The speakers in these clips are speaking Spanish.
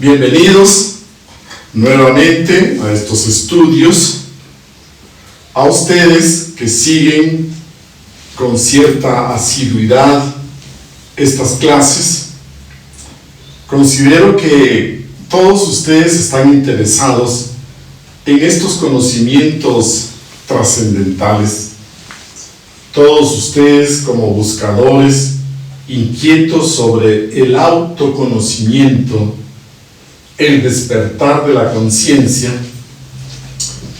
Bienvenidos nuevamente a estos estudios, a ustedes que siguen con cierta asiduidad estas clases. Considero que todos ustedes están interesados en estos conocimientos trascendentales. Todos ustedes como buscadores inquietos sobre el autoconocimiento, el despertar de la conciencia,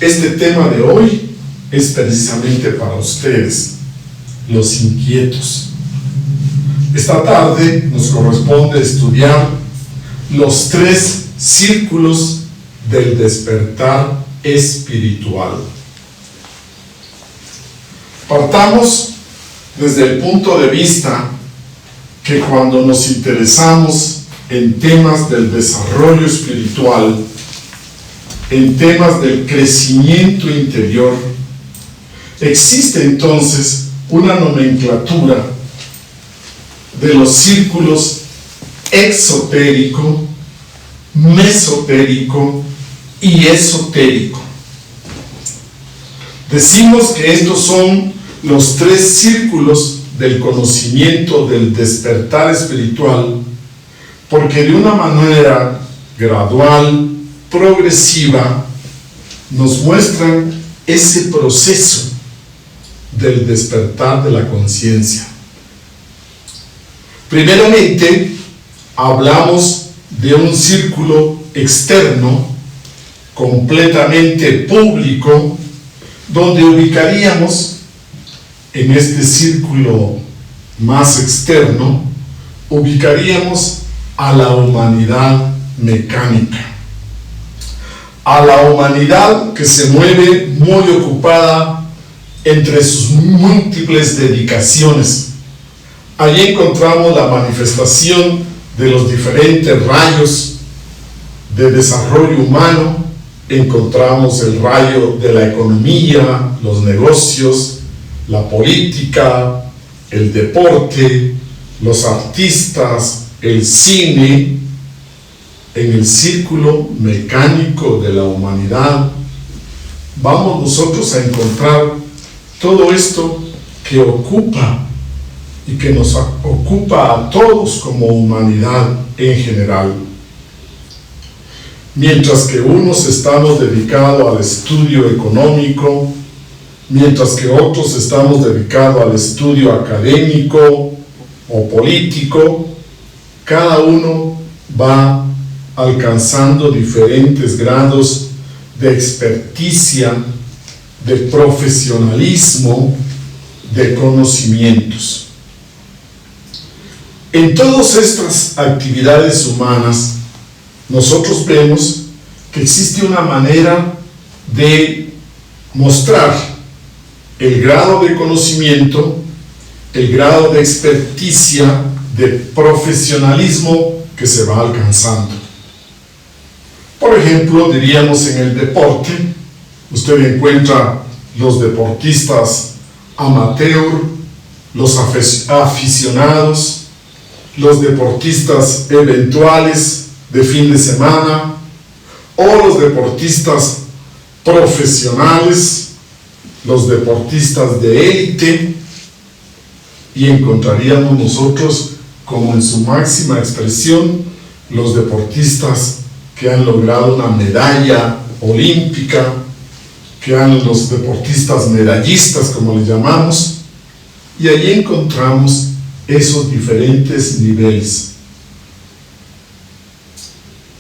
este tema de hoy es precisamente para ustedes, los inquietos. Esta tarde nos corresponde estudiar los 3 círculos del despertar espiritual. Partamos desde el punto de vista que cuando nos interesamos en temas del desarrollo espiritual, en temas del crecimiento interior, existe entonces una nomenclatura de los círculos exotérico, mesotérico y esotérico. Decimos que estos son los 3 círculos del conocimiento del despertar espiritual, porque de una manera gradual, progresiva, nos muestran ese proceso del despertar de la conciencia. Primeramente, hablamos de un círculo externo, completamente público, donde ubicaríamos en este círculo más externo, ubicaríamos a la humanidad mecánica, a la humanidad que se mueve muy ocupada entre sus múltiples dedicaciones. Allí encontramos la manifestación de los diferentes rayos de desarrollo humano. Encontramos el rayo de la economía, los negocios, la política, el deporte, los artistas, el cine. En el círculo mecánico de la humanidad vamos nosotros a encontrar todo esto que ocupa y que nos ocupa a todos como humanidad en general. Mientras que unos estamos dedicados al estudio económico, mientras que otros estamos dedicados al estudio académico o político, cada uno va alcanzando diferentes grados de experticia, de profesionalismo, de conocimientos. En todas estas actividades humanas, nosotros vemos que existe una manera de mostrar el grado de conocimiento, el grado de experticia, de profesionalismo que se va alcanzando. Por ejemplo, diríamos en el deporte, usted encuentra los deportistas amateur, los aficionados, los deportistas eventuales de fin de semana o los deportistas profesionales, los deportistas de élite, y encontraríamos nosotros como en su máxima expresión los deportistas que han logrado una medalla olímpica, los deportistas medallistas, como les llamamos, y allí encontramos esos diferentes niveles.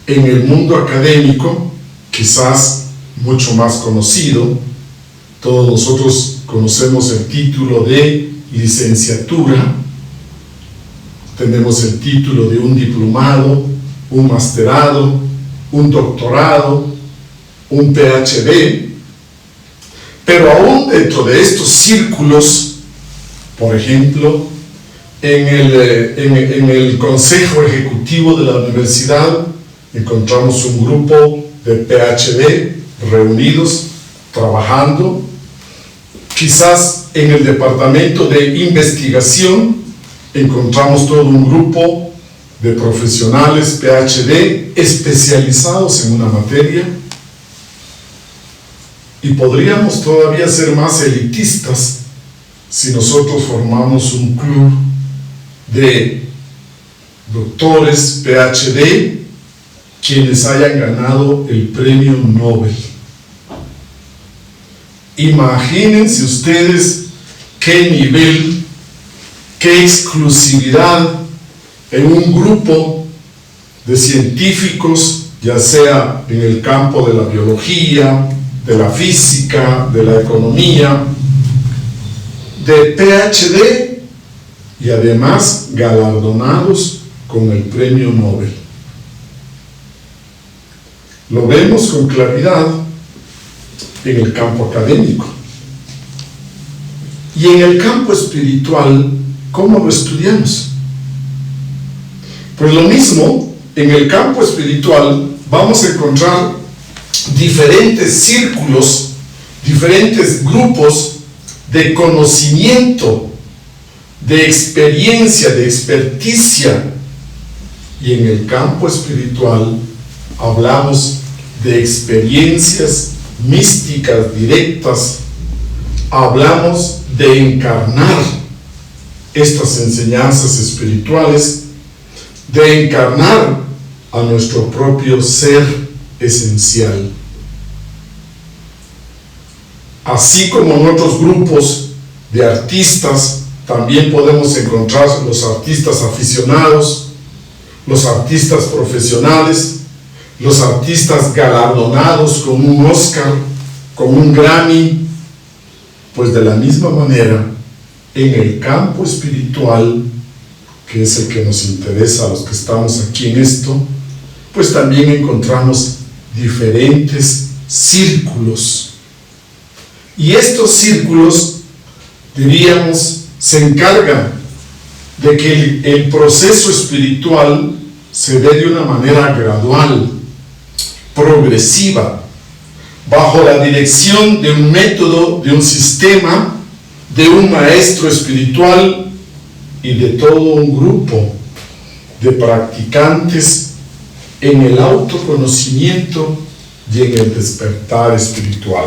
En el mundo académico, quizás mucho más conocido, todos nosotros conocemos el título de licenciatura, tenemos el título de un diplomado, un masterado, un doctorado, un PhD, pero aún dentro de estos círculos, por ejemplo, en el Consejo Ejecutivo de la Universidad encontramos un grupo de PhD reunidos, trabajando. Quizás en el Departamento de Investigación encontramos todo un grupo de profesionales PhD especializados en una materia, y podríamos todavía ser más elitistas si nosotros formamos un club de doctores PhD quienes hayan ganado el premio Nobel. Imagínense ustedes qué nivel, qué exclusividad en un grupo de científicos, ya sea en el campo de la biología, de la física, de la economía, de PhD y además galardonados con el premio Nobel. Lo vemos con claridad en el campo académico. Y en el campo espiritual, ¿cómo lo estudiamos? Pues lo mismo, en el campo espiritual vamos a encontrar diferentes círculos, diferentes grupos de conocimiento, de experiencia, de experticia. Y en el campo espiritual hablamos de experiencias místicas directas, hablamos de encarnar estas enseñanzas espirituales, de encarnar a nuestro propio ser esencial. Así como en otros grupos de artistas, también podemos encontrar los artistas aficionados, los artistas profesionales, los artistas galardonados con un Oscar, con un Grammy. Pues de la misma manera, en el campo espiritual, que es el que nos interesa a los que estamos aquí en esto, pues también encontramos diferentes círculos. Y estos círculos, diríamos, se encargan de que el proceso espiritual se dé de una manera gradual, progresiva, bajo la dirección de un método, de un sistema, de un maestro espiritual y de todo un grupo de practicantes en el autoconocimiento y en el despertar espiritual.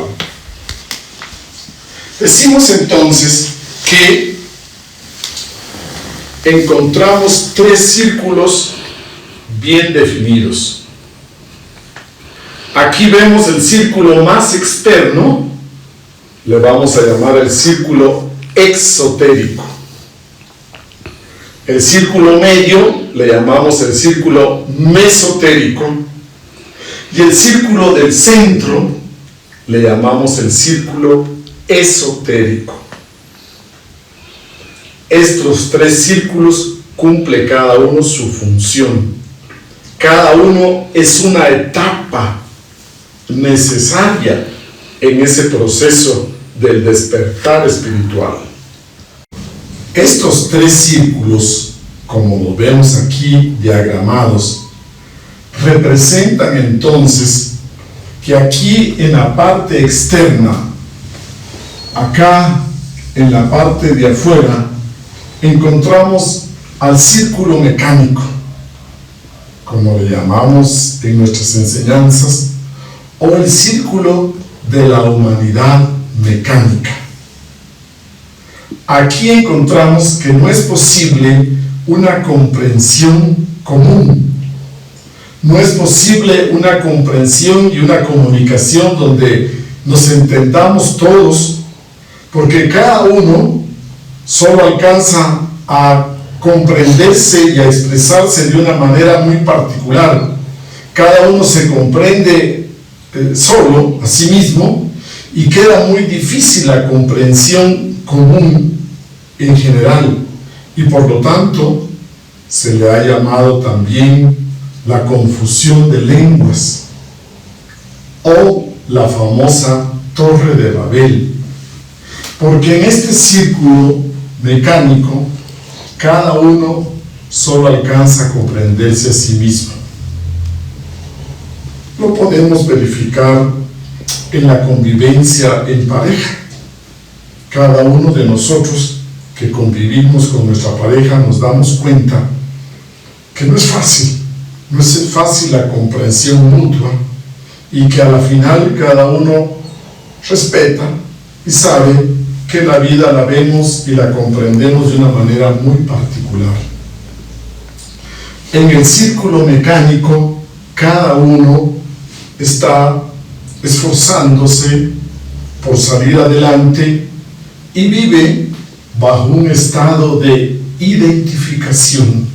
Decimos entonces que encontramos tres círculos bien definidos. Aquí vemos el círculo más externo, le vamos a llamar el círculo exotérico. El círculo medio le llamamos el círculo mesotérico, y el círculo del centro le llamamos el círculo esotérico. Estos tres círculos cumple cada uno su función. Cada uno es una etapa necesaria en ese proceso del despertar espiritual. Estos tres círculos, como lo vemos aquí diagramados, representan entonces que aquí en la parte externa, acá en la parte de afuera, encontramos al círculo mecánico, como le llamamos en nuestras enseñanzas, o el círculo de la humanidad mecánica. Aquí encontramos que no es posible una comprensión común. No es posible una comprensión y una comunicación donde nos entendamos todos, porque cada uno solo alcanza a comprenderse y a expresarse de una manera muy particular. Cada uno se comprende solo a sí mismo y queda muy difícil la comprensión común en general, y por lo tanto se le ha llamado también la confusión de lenguas o la famosa Torre de Babel, porque en este círculo mecánico cada uno solo alcanza a comprenderse a sí mismo. Lo podemos verificar en la convivencia en pareja. Cada uno de nosotros que convivimos con nuestra pareja nos damos cuenta que no es fácil la comprensión mutua, y que a la final cada uno respeta y sabe que la vida la vemos y la comprendemos de una manera muy particular. En el círculo mecánico, cada uno está esforzándose por salir adelante y vive bajo un estado de identificación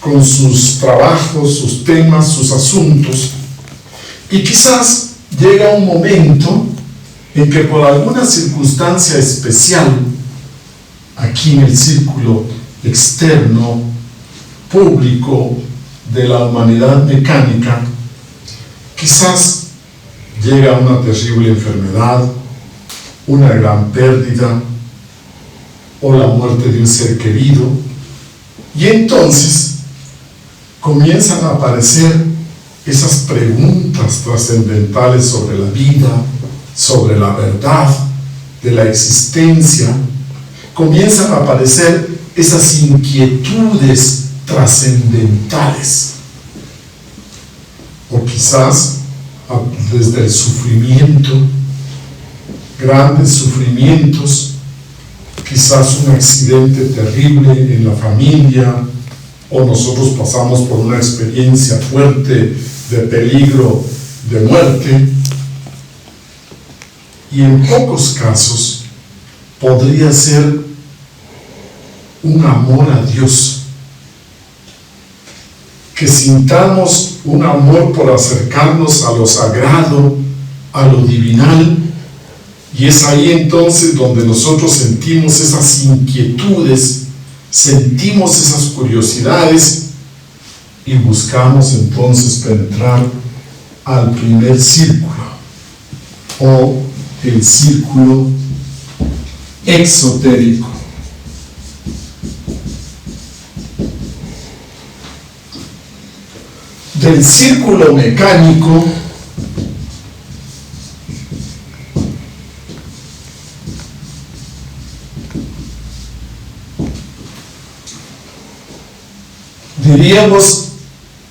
con sus trabajos, sus temas, sus asuntos, y quizás llega un momento en que por alguna circunstancia especial, aquí en el círculo externo, público de la humanidad mecánica, quizás llega una terrible enfermedad, una gran pérdida o la muerte de un ser querido, y entonces comienzan a aparecer esas preguntas trascendentales sobre la vida, sobre la verdad de la existencia. Comienzan a aparecer esas inquietudes trascendentales, o quizás desde el sufrimiento, grandes sufrimientos, quizás un accidente terrible en la familia, o nosotros pasamos por una experiencia fuerte de peligro de muerte, y en pocos casos podría ser un amor a Dios, que sintamos un amor por acercarnos a lo sagrado, a lo divinal, y es ahí entonces donde nosotros sentimos esas inquietudes, sentimos esas curiosidades y buscamos entonces penetrar al primer círculo, o el círculo exotérico. Del círculo mecánico diríamos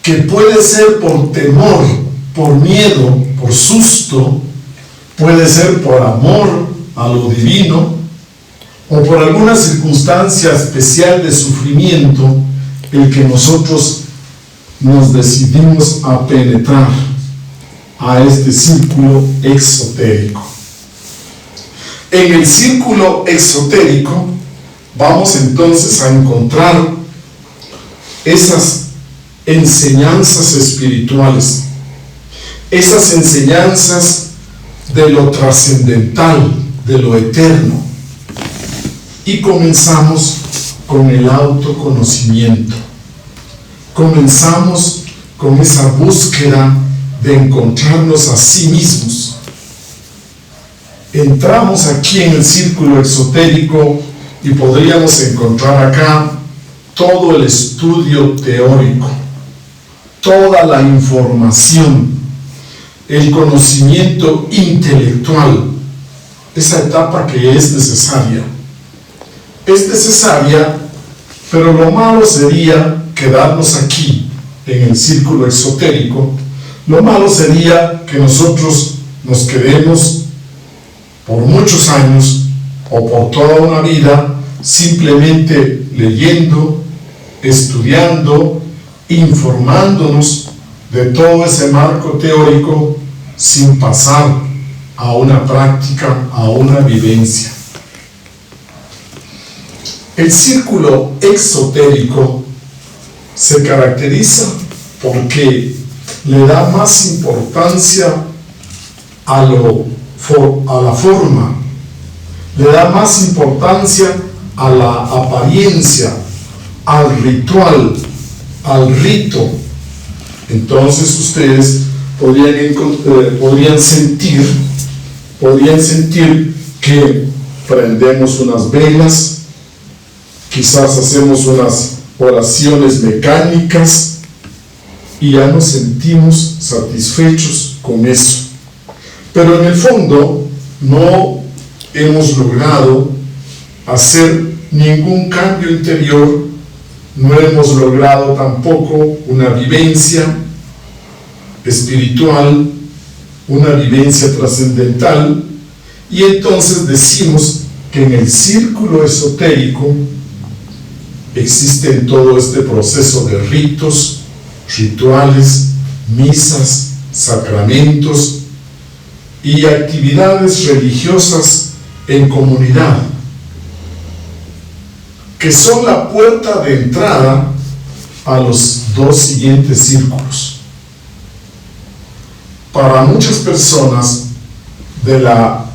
que puede ser por temor, por miedo, por susto, puede ser por amor a lo divino, o por alguna circunstancia especial de sufrimiento, el que nosotros nos decidimos a penetrar a este círculo exotérico. En el círculo exotérico vamos entonces a encontrar esas enseñanzas espirituales, esas enseñanzas de lo trascendental, de lo eterno, y comenzamos con el autoconocimiento. Comenzamos con esa búsqueda de encontrarnos a sí mismos. Entramos aquí en el círculo exotérico y podríamos encontrar acá todo el estudio teórico, toda la información, el conocimiento intelectual, esa etapa que es necesaria. Es necesaria, pero lo malo sería quedarnos aquí en el círculo exotérico. Lo malo sería que nosotros nos quedemos por muchos años o por toda una vida simplemente leyendo, estudiando, informándonos de todo ese marco teórico sin pasar a una práctica, a una vivencia. El círculo exotérico se caracteriza porque le da más importancia a la forma, le da más importancia a la apariencia, al ritual, al rito. Entonces ustedes podrían sentir que prendemos unas velas, quizás hacemos unas oraciones mecánicas y ya nos sentimos satisfechos con eso. Pero en el fondo no hemos logrado hacer ningún cambio interior no hemos logrado tampoco una vivencia espiritual, una vivencia trascendental, y entonces decimos que en el círculo esotérico existe todo este proceso de ritos, rituales, misas, sacramentos y actividades religiosas en comunidad, que son la puerta de entrada a los dos siguientes círculos. Para muchas personas de la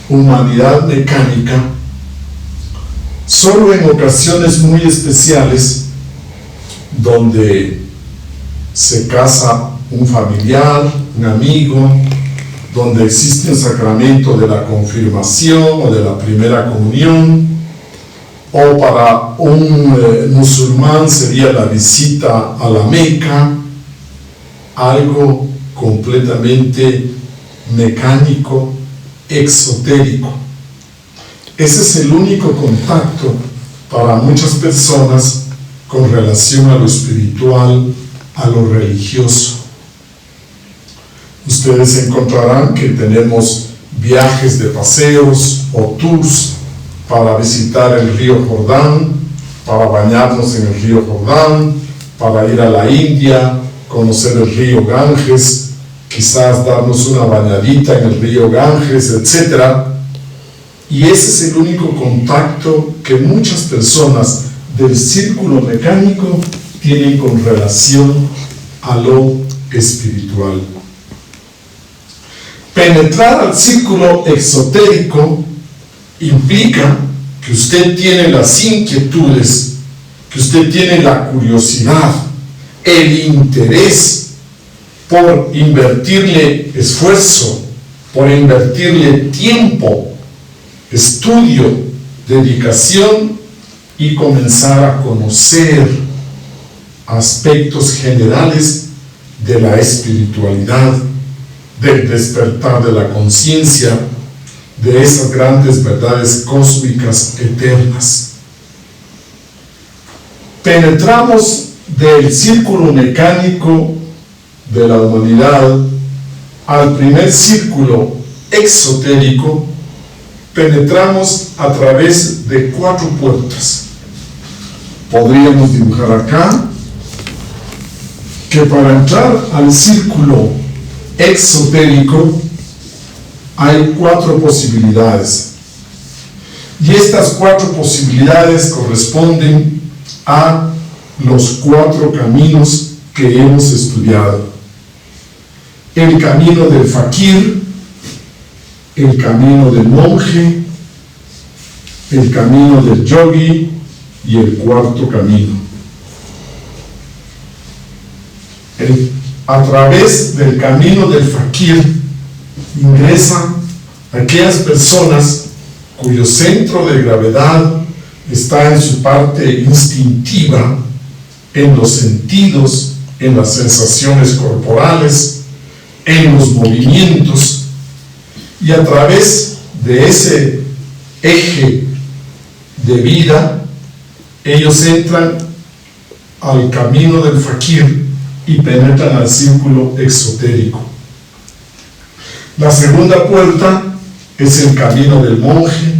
humanidad mecánica, solo en ocasiones muy especiales, donde se casa un familiar, un amigo, donde existe un sacramento de la confirmación o de la primera comunión, o para un musulmán sería la visita a la Meca, algo completamente mecánico, exotérico. Ese es el único contacto para muchas personas con relación a lo espiritual, a lo religioso. Ustedes encontrarán que tenemos viajes de paseos o tours para visitar el río Jordán, para bañarnos en el río Jordán, para ir a la India, conocer el río Ganges, quizás darnos una bañadita en el río Ganges, etc. Y ese es el único contacto que muchas personas del círculo mecánico tienen con relación a lo espiritual. Penetrar al círculo exotérico implica que usted tiene las inquietudes, que usted tiene la curiosidad, el interés por invertirle esfuerzo, por invertirle tiempo, estudio, dedicación y comenzar a conocer aspectos generales de la espiritualidad, del despertar de la conciencia, de esas grandes verdades cósmicas eternas. Penetramos del círculo mecánico de la humanidad al primer círculo exotérico. Penetramos a través de 4 puertas. Podríamos dibujar acá que para entrar al círculo exotérico hay 4 posibilidades, y estas 4 posibilidades corresponden a los 4 caminos que hemos estudiado: el camino del fakir, el camino del monje, el camino del yogi y el 4º camino. A través del camino del fakir ingresan aquellas personas cuyo centro de gravedad está en su parte instintiva, en los sentidos, en las sensaciones corporales, en los movimientos, y a través de ese eje de vida ellos entran al camino del fakir y penetran al círculo exotérico. La segunda puerta es el camino del monje,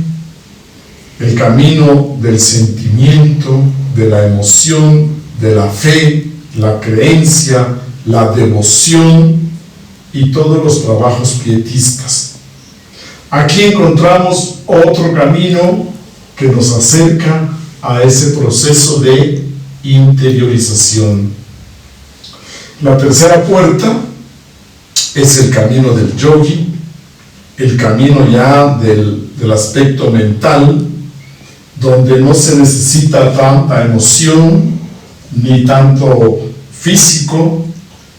el camino del sentimiento, de la emoción, de la fe, la creencia, la devoción y todos los trabajos pietistas. Aquí encontramos otro camino que nos acerca a ese proceso de interiorización. La tercera puerta es el camino del yogi, el camino ya del aspecto mental, donde no se necesita tanta emoción ni tanto físico,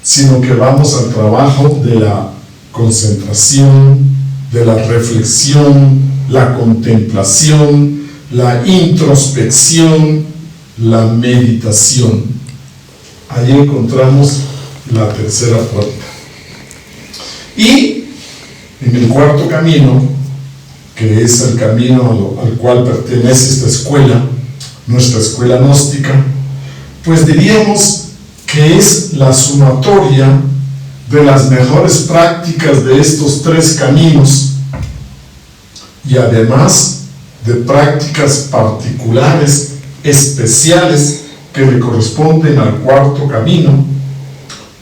sino que vamos al trabajo de la concentración, de la reflexión, la contemplación, la introspección, la meditación. Allí encontramos la tercera puerta. Y en el 4º camino, que es el camino al cual pertenece esta escuela, nuestra escuela gnóstica, pues diríamos que es la sumatoria de las mejores prácticas de estos tres caminos y además de prácticas particulares, especiales, que le corresponden al cuarto camino,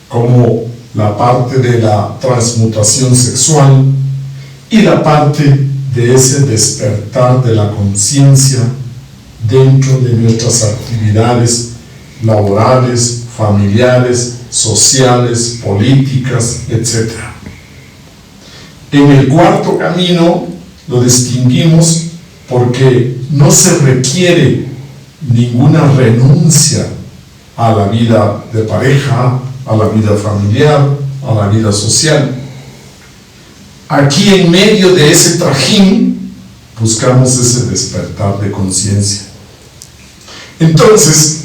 como la parte de la transmutación sexual y la parte de ese despertar de la conciencia dentro de nuestras actividades laborales, familiares, sociales, políticas, etc. En el cuarto camino lo distinguimos porque no se requiere ninguna renuncia a la vida de pareja, a la vida familiar, a la vida social. Aquí en medio de ese trajín buscamos ese despertar de conciencia. Entonces,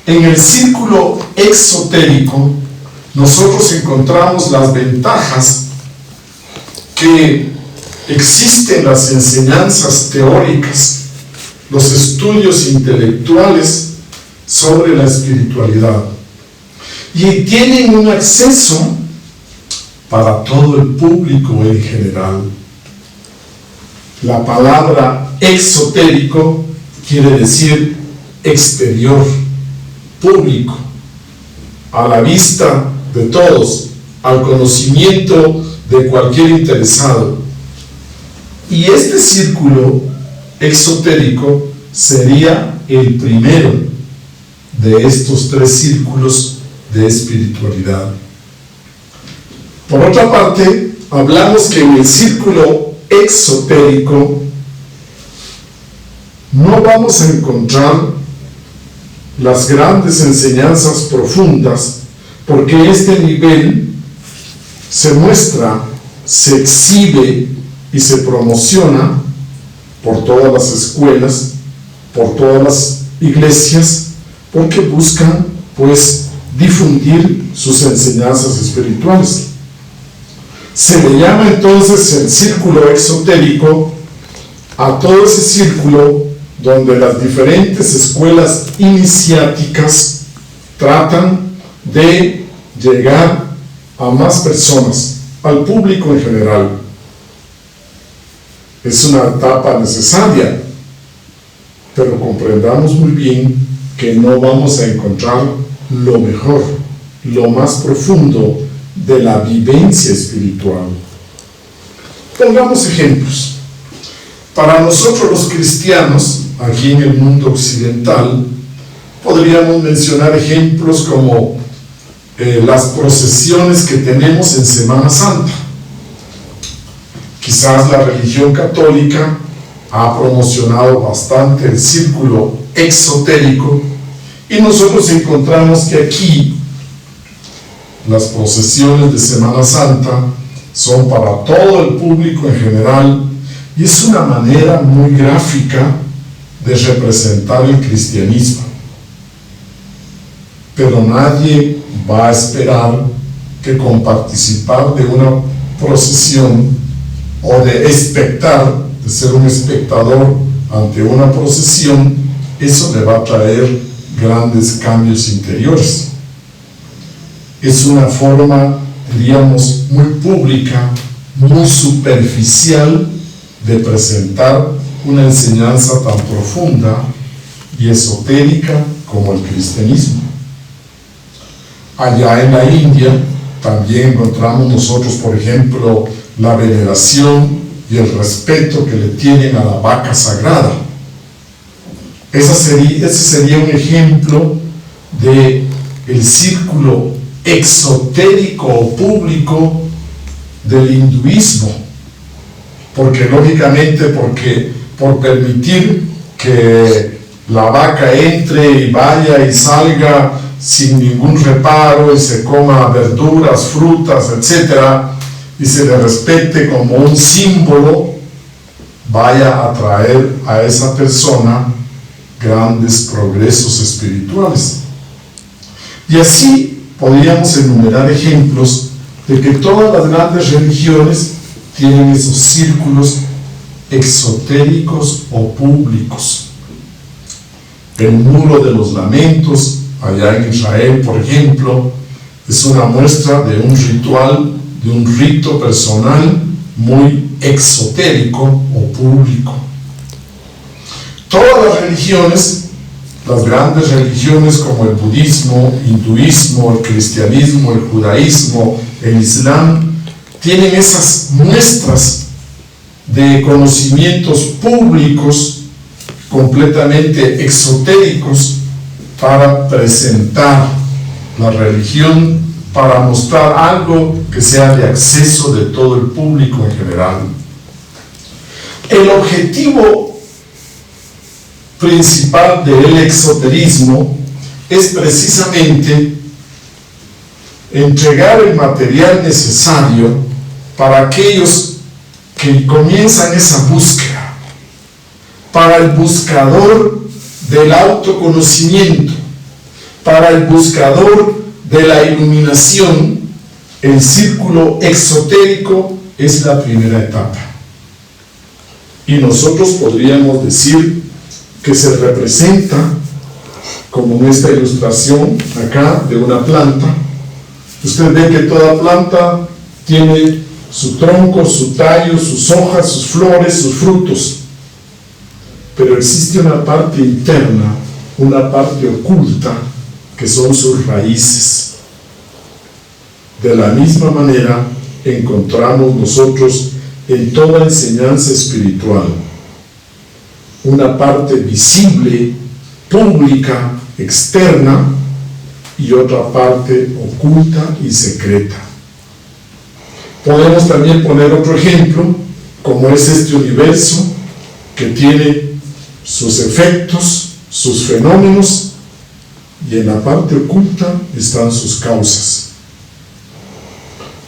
en el círculo exotérico nosotros encontramos las ventajas que existen, las enseñanzas teóricas, los estudios intelectuales sobre la espiritualidad, y tienen un acceso para todo el público en general. La palabra exotérico quiere decir exterior, público, a la vista de todos, al conocimiento de cualquier interesado. Y este círculo exotérico sería el primero de estos tres círculos de espiritualidad. Por otra parte, hablamos que en el círculo exotérico no vamos a encontrar las grandes enseñanzas profundas, porque este nivel se muestra, se exhibe y se promociona por todas las escuelas, por todas las iglesias, porque buscan pues difundir sus enseñanzas espirituales. Se le llama entonces el círculo exotérico a todo ese círculo donde las diferentes escuelas iniciáticas tratan de llegar a más personas, al público en general. Es una etapa necesaria, pero comprendamos muy bien que no vamos a encontrar lo mejor, lo más profundo de la vivencia espiritual. Pongamos ejemplos. Para nosotros los cristianos, aquí en el mundo occidental, podríamos mencionar ejemplos como las procesiones que tenemos en Semana Santa. Quizás la religión católica ha promocionado bastante el círculo exotérico, y nosotros encontramos que aquí las procesiones de Semana Santa son para todo el público en general, y es una manera muy gráfica de representar el cristianismo. Pero nadie va a esperar que con participar de una procesión o de espectar, de ser un espectador ante una procesión, eso le va a traer grandes cambios interiores. Es una forma, diríamos, muy pública, muy superficial de presentar una enseñanza tan profunda y esotérica como el cristianismo. Allá en la India también encontramos nosotros, por ejemplo, la veneración y el respeto que le tienen a la vaca sagrada. Ese sería un ejemplo de el círculo exotérico o público del hinduismo, porque lógicamente, por permitir que la vaca entre y vaya y salga sin ningún reparo y se coma verduras, frutas, etc., y se le respete como un símbolo, vaya a traer a esa persona grandes progresos espirituales. Y así podríamos enumerar ejemplos de que todas las grandes religiones tienen esos círculos exotéricos o públicos. El muro de los lamentos, allá en Israel, por ejemplo, es una muestra de un ritual, de un rito personal muy exotérico o público. Todas las religiones, las grandes religiones como el budismo, hinduismo, el cristianismo, el judaísmo, el islam, tienen esas muestras de conocimientos públicos completamente exotéricos para presentar la religión, para mostrar algo que sea de acceso de todo el público en general. El objetivo principal del exoterismo es precisamente entregar el material necesario para aquellos que comienzan esa búsqueda, para el buscador del autoconocimiento, para el buscador de la iluminación. El círculo exotérico es la primera etapa. Y nosotros podríamos decir que se representa, como en esta ilustración acá, de una planta. Usted ve que toda planta tiene su tronco, su tallo, sus hojas, sus flores, sus frutos. Pero existe una parte interna, una parte oculta, que son sus raíces. De la misma manera encontramos nosotros en toda enseñanza espiritual una parte visible, pública, externa, y otra parte oculta y secreta. Podemos también poner otro ejemplo, como es este universo que tiene sus efectos, sus fenómenos, y en la parte oculta están sus causas.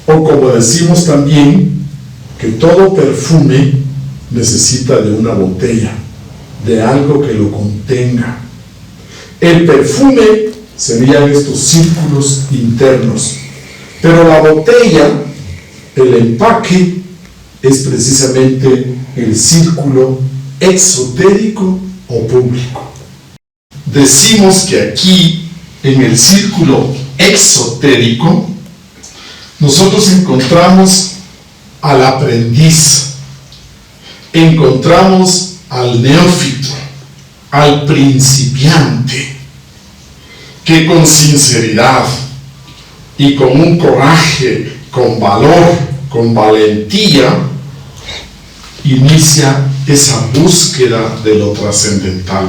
O como decimos también, que todo perfume necesita de una botella, de algo que lo contenga. El perfume serían estos círculos internos, pero la botella, el empaque, es precisamente el círculo exotérico o público. Decimos que aquí, en el círculo exotérico, nosotros encontramos al aprendiz, encontramos al neófito, al principiante, que con sinceridad y con un coraje, con valor, con valentía, inicia esa búsqueda de lo trascendental.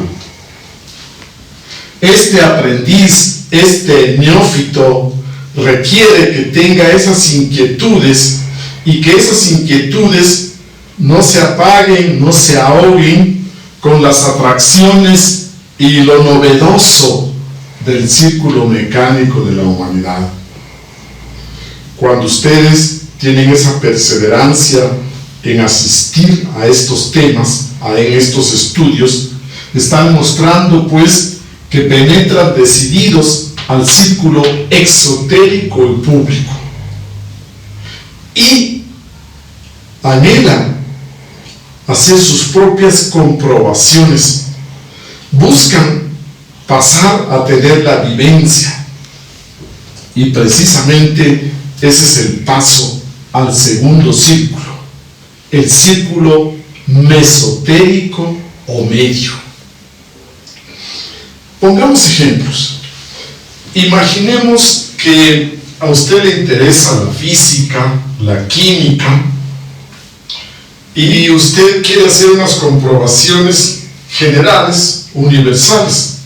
Este aprendiz, este neófito, requiere que tenga esas inquietudes y que esas inquietudes no se apaguen, no se ahoguen con las atracciones y lo novedoso del círculo mecánico de la humanidad. Cuando ustedes tienen esa perseverancia en asistir a estos temas, en estos estudios, están mostrando pues que penetran decididos al círculo exotérico y público y anhelan hacer sus propias comprobaciones, buscan pasar a tener la vivencia, y precisamente ese es el paso al segundo círculo, el círculo mesotérico o medio. Pongamos ejemplos. Imaginemos que a usted le interesa la física, la química, y usted quiere hacer unas comprobaciones generales, universales.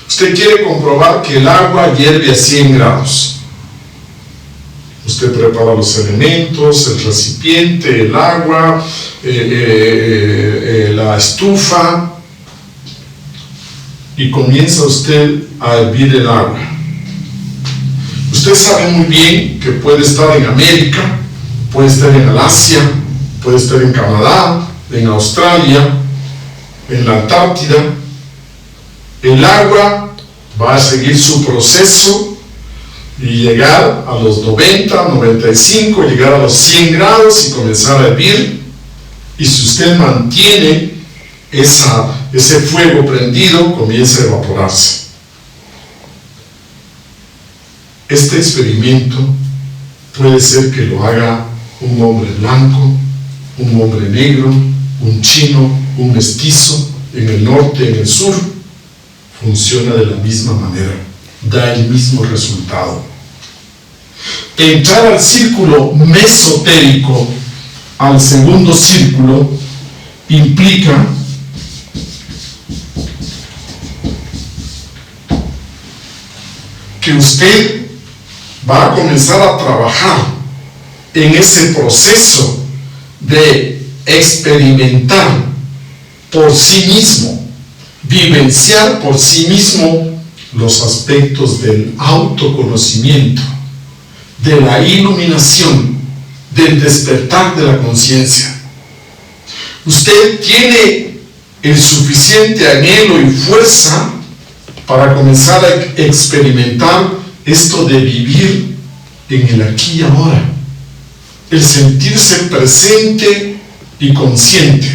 Usted quiere comprobar que el agua hierve a 100 grados. Usted prepara los elementos, el recipiente, el agua, la estufa, y comienza usted a hervir el agua. Usted sabe muy bien que puede estar en América, puede estar en Asia, puede estar en Canadá, en Australia, en la Antártida. El agua va a seguir su proceso y llegar a los 90, 95, llegar a los 100 grados y comenzar a hervir. Y si usted mantiene ese fuego prendido, comienza a evaporarse. este experimento puede ser que lo haga un hombre blanco, un hombre negro, un chino, un mestizo, en el norte, en el sur. Funciona de la misma manera, da el mismo resultado. Entrar al círculo mesotérico, al segundo círculo, implica que usted va a comenzar a trabajar en ese proceso de experimentar por sí mismo, vivenciar por sí mismo los aspectos del autoconocimiento, de la iluminación, del despertar de la conciencia. Usted tiene el suficiente anhelo y fuerza para comenzar a experimentar esto de vivir en el aquí y ahora, el sentirse presente y consciente.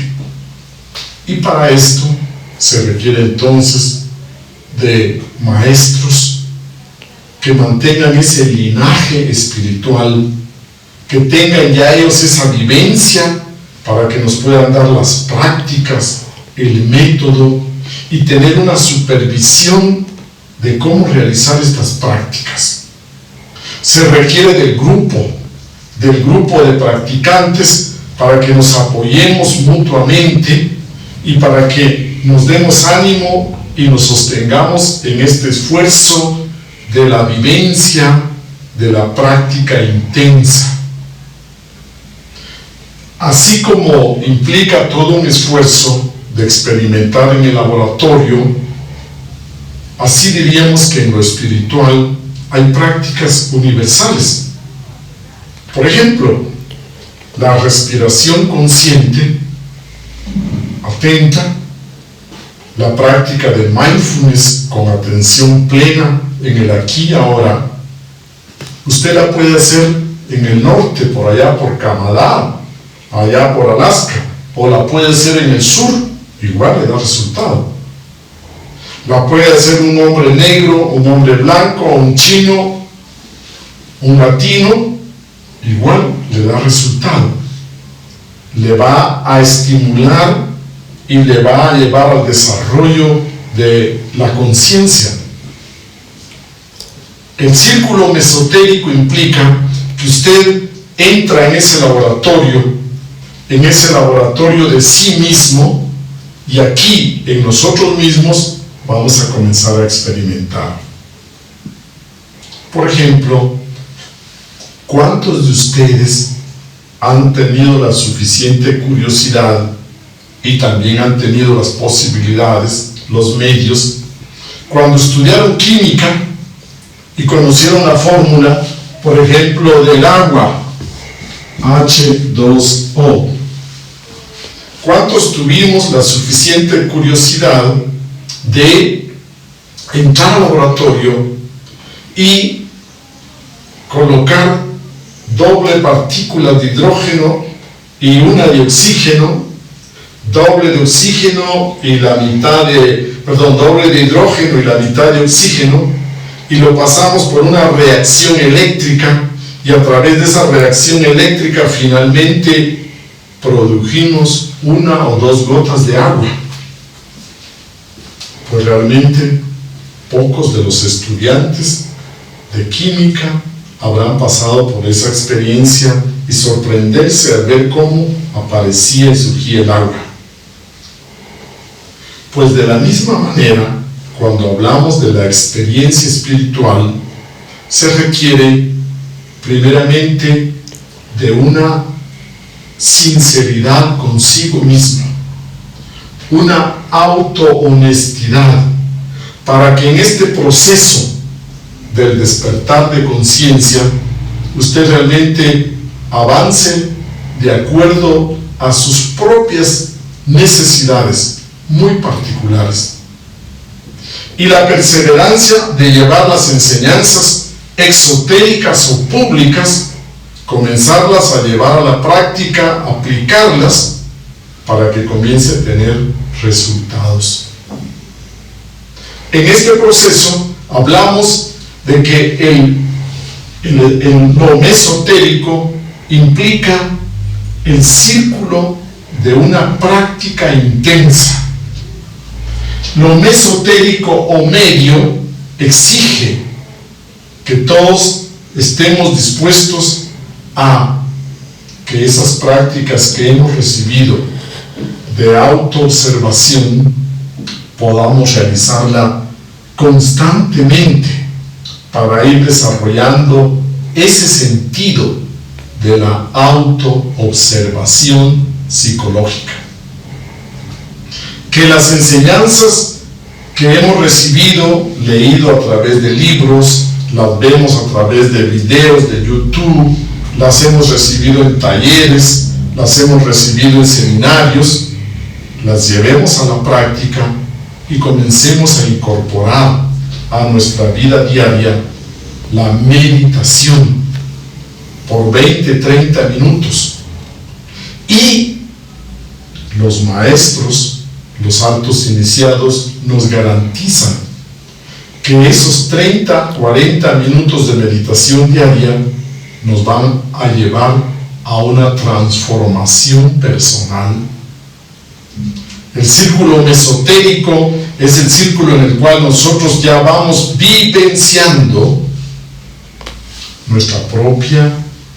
Y para esto se requiere entonces de maestros que mantengan ese linaje espiritual, que tengan ya ellos esa vivencia para que nos puedan dar las prácticas, el método y tener una supervisión de cómo realizar estas prácticas. Se requiere del grupo de practicantes para que nos apoyemos mutuamente y para que nos demos ánimo y nos sostengamos en este esfuerzo de la vivencia, de la práctica intensa. Así como implica todo un esfuerzo de experimentar en el laboratorio, así diríamos que en lo espiritual hay prácticas universales. Por ejemplo, la respiración consciente, atenta, la práctica de mindfulness con atención plena en el aquí y ahora. Usted la puede hacer en el norte, por allá por Canadá, allá por Alaska, o la puede hacer en el sur, igual le da resultado. La puede hacer un hombre negro, un hombre blanco, un chino, un latino, igual le da resultado. Le va a estimular y le va a llevar al desarrollo de la conciencia. El círculo mesotérico implica que usted entra en ese laboratorio de sí mismo, y aquí en nosotros mismos vamos a comenzar a experimentar. Por ejemplo, ¿cuántos de ustedes han tenido la suficiente curiosidad y también han tenido las posibilidades, los medios, cuando estudiaron química y conocieron la fórmula, por ejemplo, del agua, H2O? ¿Cuántos tuvimos la suficiente curiosidad de entrar al laboratorio y colocar doble partícula de hidrógeno y una de oxígeno, doble de hidrógeno y la mitad de oxígeno, y lo pasamos por una reacción eléctrica, y a través de esa reacción eléctrica finalmente produjimos 1 o 2 gotas de agua? Pues realmente pocos de los estudiantes de química habrán pasado por esa experiencia y sorprenderse al ver cómo aparecía y surgía el agua. Pues de la misma manera, cuando hablamos de la experiencia espiritual, se requiere primeramente de una sinceridad consigo mismo, una auto-honestidad, para que en este proceso del despertar de conciencia usted realmente avance de acuerdo a sus propias necesidades muy particulares. Y la perseverancia de llevar las enseñanzas exotéricas o públicas, comenzarlas a llevar a la práctica, aplicarlas, para que comience a tener resultados. En este proceso hablamos de que el Lo mesotérico implica el círculo de una práctica intensa. Lo mesotérico o medio exige que todos estemos dispuestos a que esas prácticas que hemos recibido de autoobservación podamos realizarla constantemente para ir desarrollando ese sentido de la autoobservación psicológica. Que las enseñanzas que hemos recibido, leído a través de libros, las vemos a través de videos de YouTube, las hemos recibido en talleres, las hemos recibido en seminarios, las llevemos a la práctica y comencemos a incorporar a nuestra vida diaria la meditación por 20-30 minutos. Y los maestros, los altos iniciados, nos garantizan que esos 30-40 minutos de meditación diaria nos van a llevar a una transformación personal. El círculo mesotérico es el círculo en el cual nosotros ya vamos vivenciando nuestra propia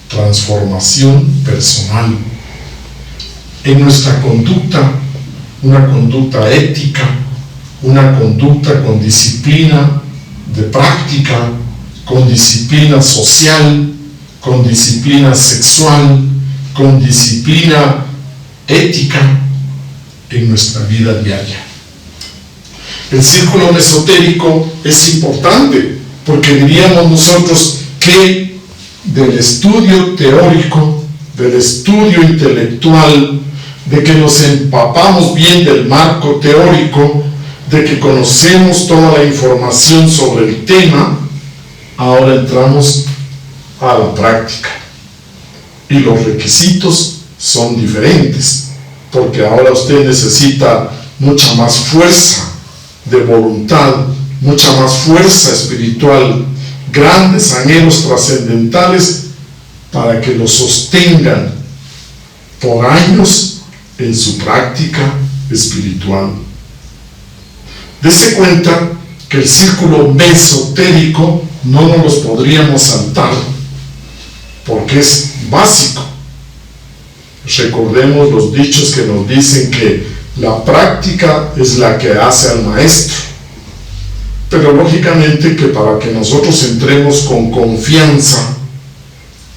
transformación personal en nuestra conducta, una conducta ética, una conducta con disciplina de práctica, con disciplina social, con disciplina sexual, con disciplina ética en nuestra vida diaria. El círculo mesotérico es importante porque diríamos nosotros que del estudio teórico, del estudio intelectual, de que nos empapamos bien del marco teórico, de que conocemos toda la información sobre el tema, ahora entramos a la práctica. Y los requisitos son diferentes, porque ahora usted necesita mucha más fuerza de voluntad, mucha más fuerza espiritual, grandes anhelos trascendentales para que lo sostengan por años en su práctica espiritual. Dese cuenta que el círculo mesotérico no nos los podríamos saltar porque es básico. Recordemos los dichos que nos dicen que la práctica es la que hace al maestro, pero lógicamente que para que nosotros entremos con confianza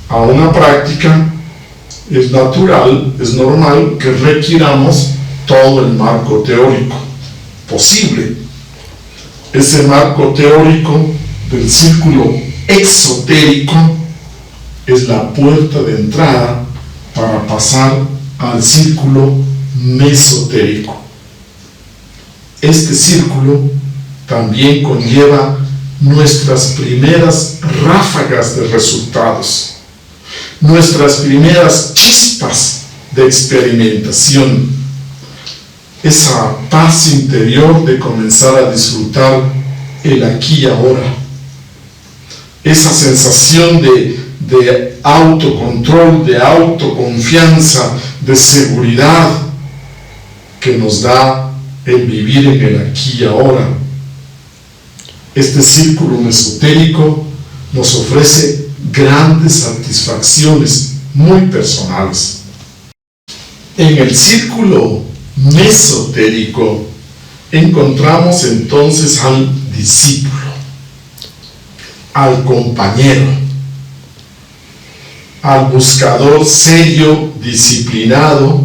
a una práctica es natural, es normal que requiramos todo el marco teórico posible. Ese marco teórico del círculo exotérico es la puerta de entrada para pasar al círculo mesotérico. Este círculo también conlleva nuestras primeras ráfagas de resultados, nuestras primeras chispas de experimentación, esa paz interior de comenzar a disfrutar el aquí y ahora, esa sensación de autocontrol, de autoconfianza, de seguridad que nos da el vivir en el aquí y ahora. Este círculo mesotérico nos ofrece grandes satisfacciones muy personales. En el círculo mesotérico encontramos entonces al discípulo, al compañero, al buscador serio, disciplinado,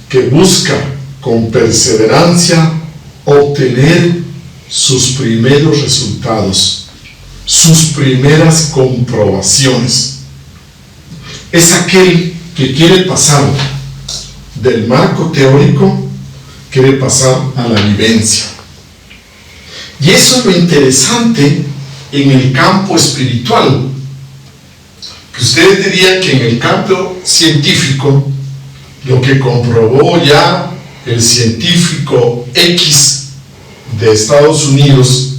que busca con perseverancia obtener sus primeros resultados, sus primeras comprobaciones. Es aquel que quiere pasar del marco teórico, quiere pasar a la vivencia. Y eso es lo interesante en el campo espiritual, que ustedes dirían que en el campo científico, lo que comprobó ya el científico X de Estados Unidos,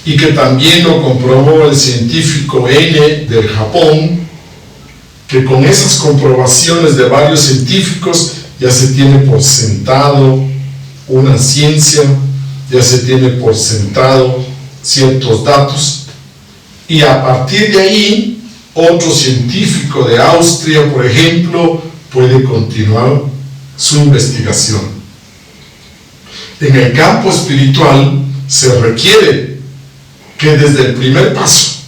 y que también lo comprobó el científico N del Japón, que con esas comprobaciones de varios científicos ya se tiene por sentado una ciencia, ya se tiene por sentado ciertos datos, y a partir de ahí otro científico de Austria, por ejemplo, puede continuar su investigación. En el campo espiritual se requiere que desde el primer paso,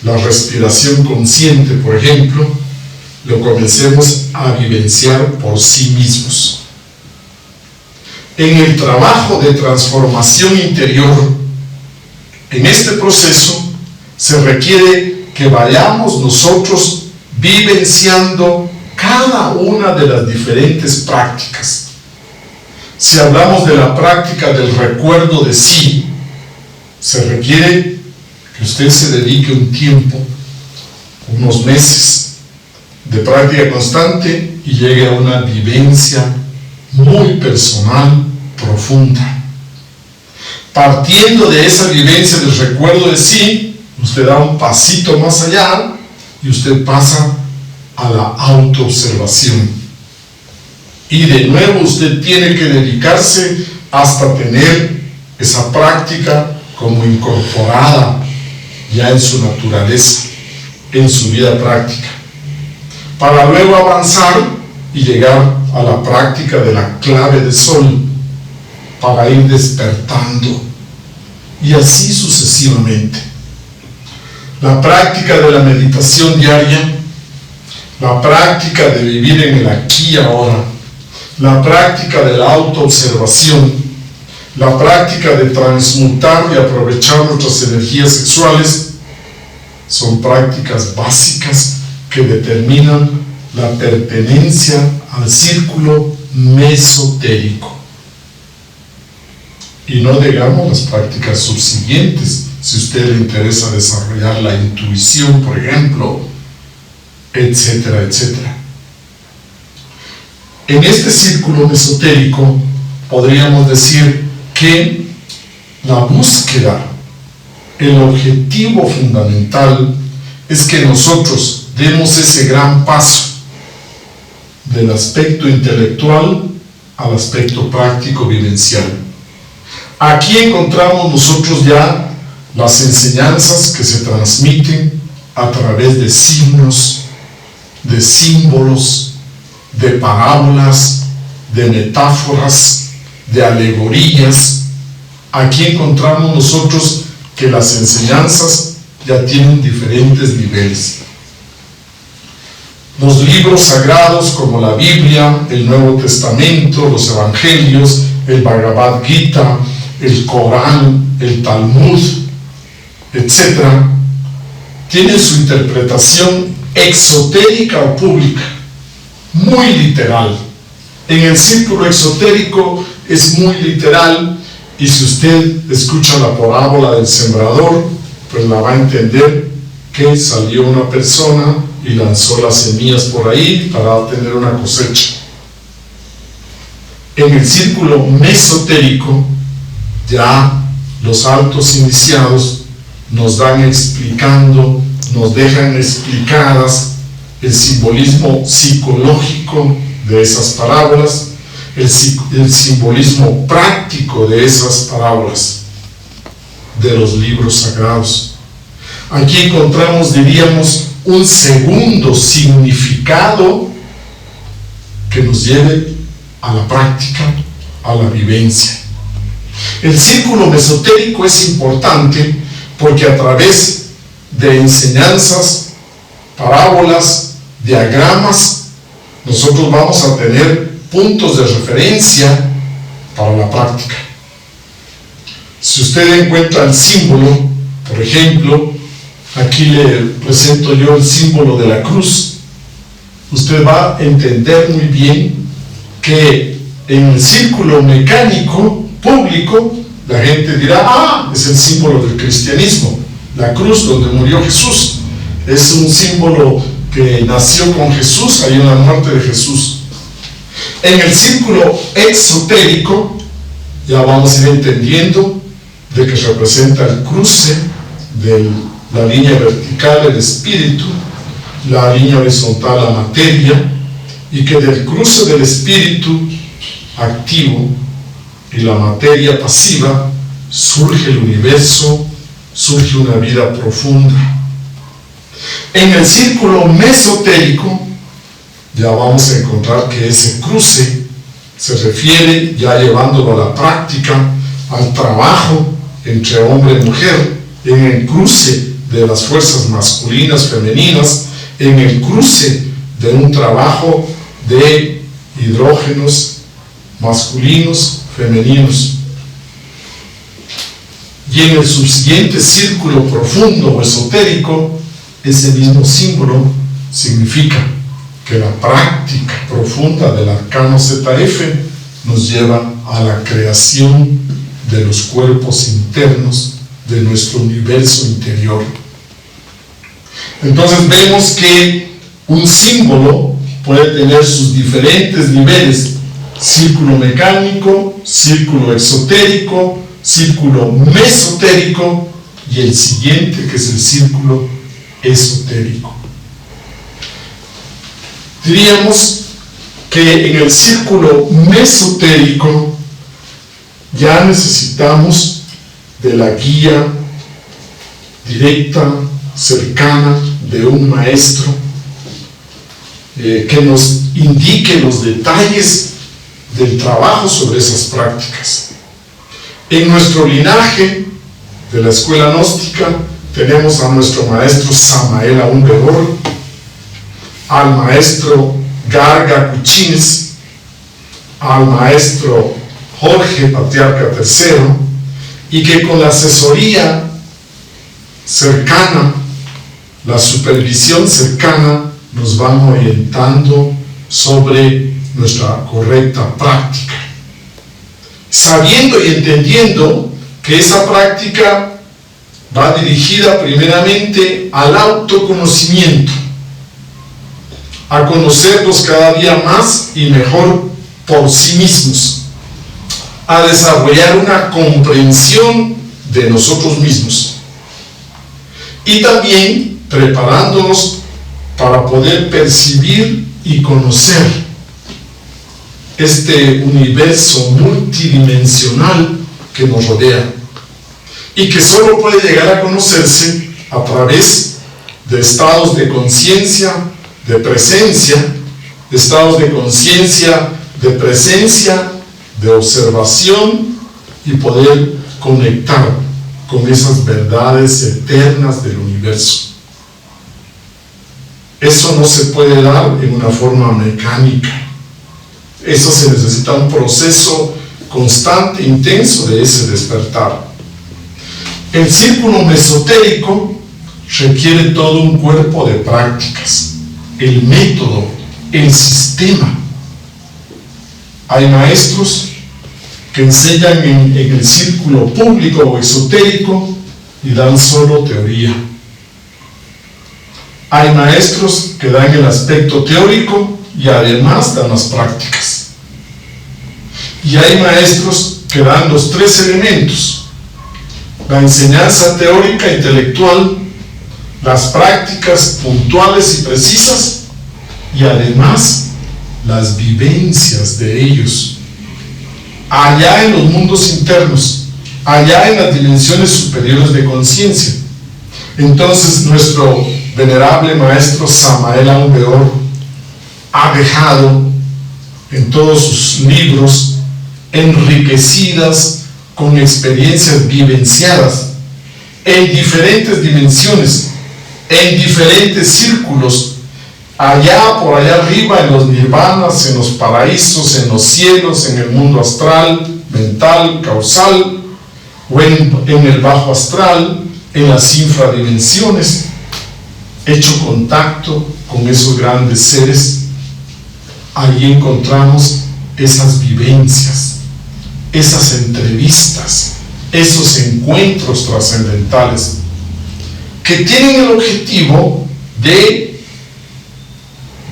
la respiración consciente, por ejemplo, lo comencemos a vivenciar por sí mismos. En el trabajo de transformación interior, en este proceso, se requiere que vayamos nosotros vivenciando cada una de las diferentes prácticas. Si hablamos de la práctica del recuerdo de sí, se requiere que usted se dedique un tiempo, unos meses de práctica constante y llegue a una vivencia muy personal, profunda. Partiendo de esa vivencia del recuerdo de sí, usted da un pasito más allá y usted pasa a la autoobservación. Y de nuevo usted tiene que dedicarse hasta tener esa práctica como incorporada ya en su naturaleza, en su vida práctica, para luego avanzar y llegar a la práctica de la clave de sol, para ir despertando, y así sucesivamente. La práctica de la meditación diaria, la práctica de vivir en el aquí y ahora, la práctica de la autoobservación, la práctica de transmutar y aprovechar nuestras energías sexuales, son prácticas básicas que determinan la pertenencia al círculo mesotérico. Y no digamos las prácticas subsiguientes, si a usted le interesa desarrollar la intuición, por ejemplo, etcétera, etcétera. En este círculo mesotérico podríamos decir que la búsqueda, el objetivo fundamental es que nosotros demos ese gran paso del aspecto intelectual al aspecto práctico vivencial. Aquí encontramos nosotros ya las enseñanzas que se transmiten a través de signos, de símbolos, de parábolas, de metáforas, de alegorías. Aquí encontramos nosotros que las enseñanzas ya tienen diferentes niveles. Los libros sagrados como la Biblia, el Nuevo Testamento, los Evangelios, el Bhagavad Gita, el Corán, el Talmud, etc., tienen su interpretación exotérica o pública, muy literal. En el círculo exotérico es muy literal, y si usted escucha la parábola del sembrador, pues la va a entender que salió una persona y lanzó las semillas por ahí para obtener una cosecha. En el círculo mesotérico, ya los altos iniciados nos dan explicando, nos dejan explicadas el simbolismo psicológico de esas parábolas, el simbolismo práctico de esas parábolas, de los libros sagrados. Aquí encontramos, diríamos, un segundo significado que nos lleve a la práctica, a la vivencia. El círculo mesotérico es importante porque a través de enseñanzas, parábolas, diagramas, nosotros vamos a tener puntos de referencia para la práctica. Si usted encuentra el símbolo, por ejemplo, aquí le presento yo el símbolo de la cruz, usted va a entender muy bien que en el círculo mecánico público la gente dirá: es el símbolo del cristianismo, la cruz donde murió Jesús, es un símbolo que nació con Jesús, hay una muerte de Jesús. En el círculo exotérico ya vamos a ir entendiendo de que representa el cruce de la línea vertical, el espíritu, la línea horizontal, la materia, y que del cruce del espíritu activo y la materia pasiva surge el universo, surge una vida profunda. En el círculo mesotérico ya vamos a encontrar que ese cruce se refiere, ya llevándolo a la práctica, al trabajo entre hombre y mujer, en el cruce de las fuerzas masculinas, femeninas, en el cruce de un trabajo de hidrógenos masculinos, femeninos. Y en el subsiguiente círculo profundo o esotérico, ese mismo símbolo significa que la práctica profunda del arcano ZF nos lleva a la creación de los cuerpos internos de nuestro universo interior. Entonces vemos que un símbolo puede tener sus diferentes niveles: círculo mecánico, círculo exotérico, círculo mesotérico y el siguiente, que es el círculo esotérico. Diríamos que en el círculo mesotérico ya necesitamos de la guía directa, cercana, de un maestro que nos indique los detalles del trabajo sobre esas prácticas. En nuestro linaje de la escuela gnóstica tenemos a nuestro maestro Samael Aún Weor, al maestro Garga Kuchins, al maestro Jorge Patriarca III, y que con la asesoría cercana, la supervisión cercana, nos van orientando sobre nuestra correcta práctica, sabiendo y entendiendo que esa práctica va dirigida primeramente al autoconocimiento, a conocernos cada día más y mejor por sí mismos, a desarrollar una comprensión de nosotros mismos y también preparándonos para poder percibir y conocer este universo multidimensional que nos rodea y que solo puede llegar a conocerse a través de estados de conciencia, de presencia, estados de conciencia, de presencia, de observación y poder conectar con esas verdades eternas del universo. Eso no se puede dar en una forma mecánica. Eso se necesita un proceso constante, intenso de ese despertar. El círculo mesotérico requiere todo un cuerpo de prácticas, el método, el sistema. Hay maestros que enseñan en el círculo público o esotérico y dan solo teoría. Hay maestros que dan el aspecto teórico y además dan las prácticas. Y hay maestros que dan los tres elementos: la enseñanza teórica intelectual, las prácticas puntuales y precisas, y además las vivencias de ellos, allá en los mundos internos, allá en las dimensiones superiores de conciencia. Entonces nuestro venerable maestro Samael Aún Weor ha dejado en todos sus libros enriquecidas con experiencias vivenciadas en diferentes dimensiones, en diferentes círculos, allá por allá arriba en los nirvanas, en los paraísos, en los cielos, en el mundo astral, mental, causal, o en el bajo astral, en las infradimensiones, hecho contacto con esos grandes seres. Allí encontramos esas vivencias, esas entrevistas, esos encuentros trascendentales que tienen el objetivo de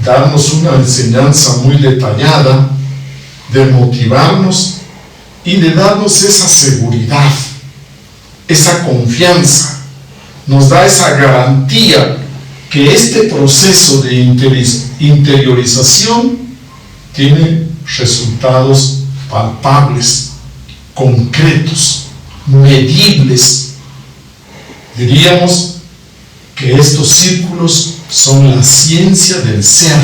darnos una enseñanza muy detallada, de motivarnos y de darnos esa seguridad esa confianza, nos da esa garantía que este proceso de interiorización tiene resultados palpables, concretos, medibles. Diríamos que estos círculos son la ciencia del ser.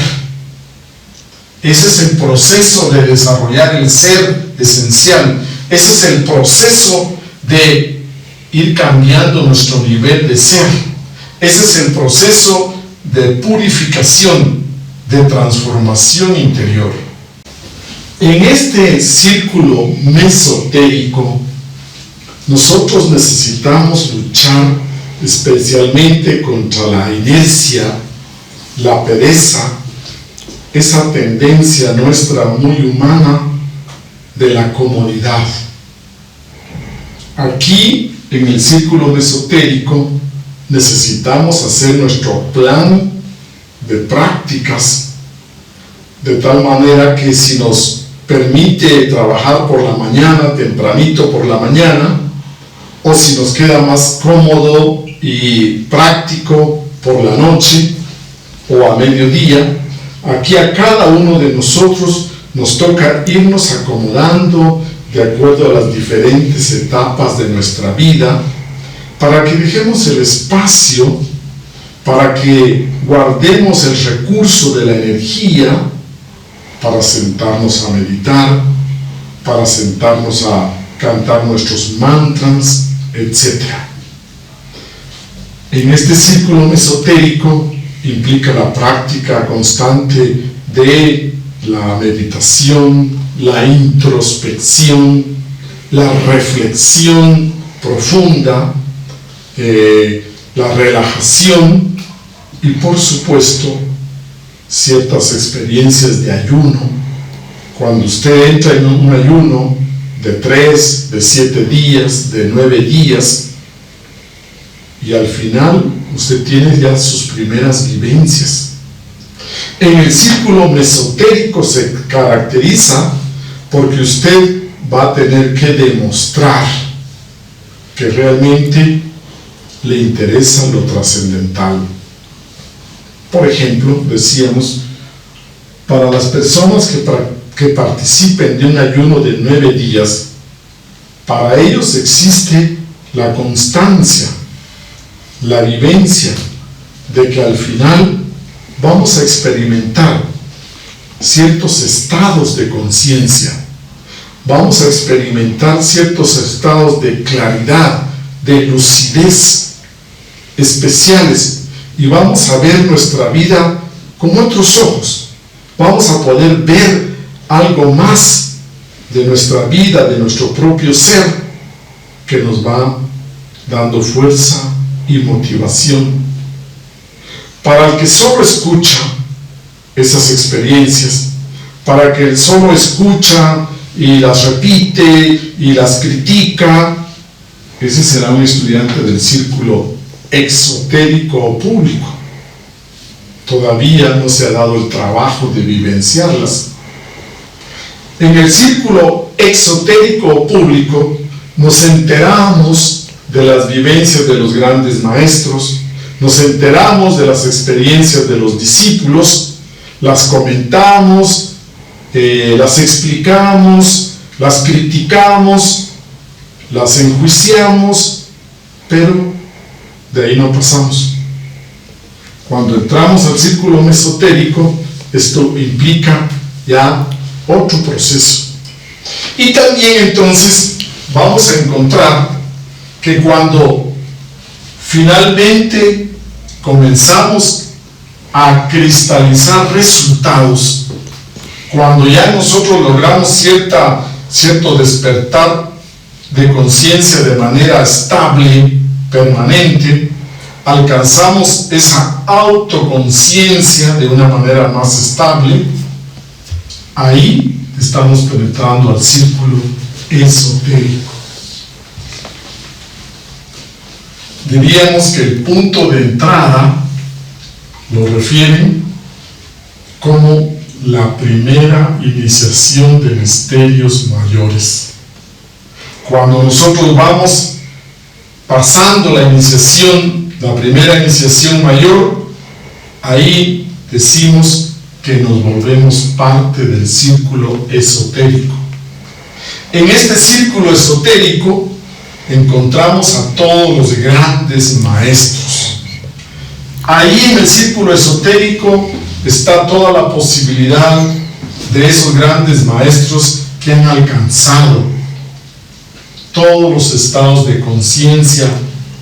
Ese es el proceso de desarrollar el ser esencial. Ese es el proceso de ir cambiando nuestro nivel de ser. Ese es el proceso de purificación, de transformación interior. En este círculo mesotérico, nosotros necesitamos luchar especialmente contra la inercia, la pereza, esa tendencia nuestra muy humana de la comodidad. Aquí, en el círculo mesotérico, necesitamos hacer nuestro plan de prácticas, de tal manera que si nos permite trabajar por la mañana, tempranito por la mañana, o si nos queda más cómodo y práctico por la noche o a mediodía, aquí a cada uno de nosotros nos toca irnos acomodando de acuerdo a las diferentes etapas de nuestra vida, para que dejemos el espacio, para que guardemos el recurso de la energía para sentarnos a meditar, para sentarnos a cantar nuestros mantras, etc. En este círculo mesotérico implica la práctica constante de la meditación, la introspección, la reflexión profunda, la relajación y, por supuesto, ciertas experiencias de ayuno. Cuando usted entra en un ayuno de 3, de 7 días, de 9 días, y al final usted tiene ya sus primeras vivencias. En el círculo mesotérico se caracteriza porque usted va a tener que demostrar que realmente le interesa lo trascendental. Por ejemplo, decíamos, para las personas que participen de un ayuno de 9 días, para ellos existe la constancia, la vivencia de que al final vamos a experimentar ciertos estados de conciencia, vamos a experimentar ciertos estados de claridad, de lucidez especiales, y vamos a ver nuestra vida con otros ojos. Vamos a poder ver algo más de nuestra vida, de nuestro propio ser, que nos va dando fuerza y motivación. Para el que solo escucha esas experiencias, para que el solo escucha y las repite y las critica, ese será un estudiante del círculo exotérico o público. Todavía no se ha dado el trabajo de vivenciarlas. En el círculo exotérico o público nos enteramos de las vivencias de los grandes maestros, nos enteramos de las experiencias de los discípulos, las comentamos, las explicamos, las criticamos, las enjuiciamos, pero de ahí no pasamos. Cuando entramos al círculo mesotérico, esto implica ya otro proceso. Y también entonces vamos a encontrar que cuando finalmente comenzamos a cristalizar resultados, cuando ya nosotros logramos cierto despertar de conciencia de manera estable, permanente, alcanzamos esa autoconciencia de una manera más estable, ahí estamos penetrando al círculo esotérico. Diríamos que el punto de entrada lo refieren como la primera iniciación de misterios mayores. Cuando nosotros vamos pasando la iniciación, la primera iniciación mayor, ahí decimos que nos volvemos parte del círculo esotérico. En este círculo esotérico encontramos a todos los grandes maestros. Ahí en el círculo esotérico está toda la posibilidad de esos grandes maestros que han alcanzado todos los estados de conciencia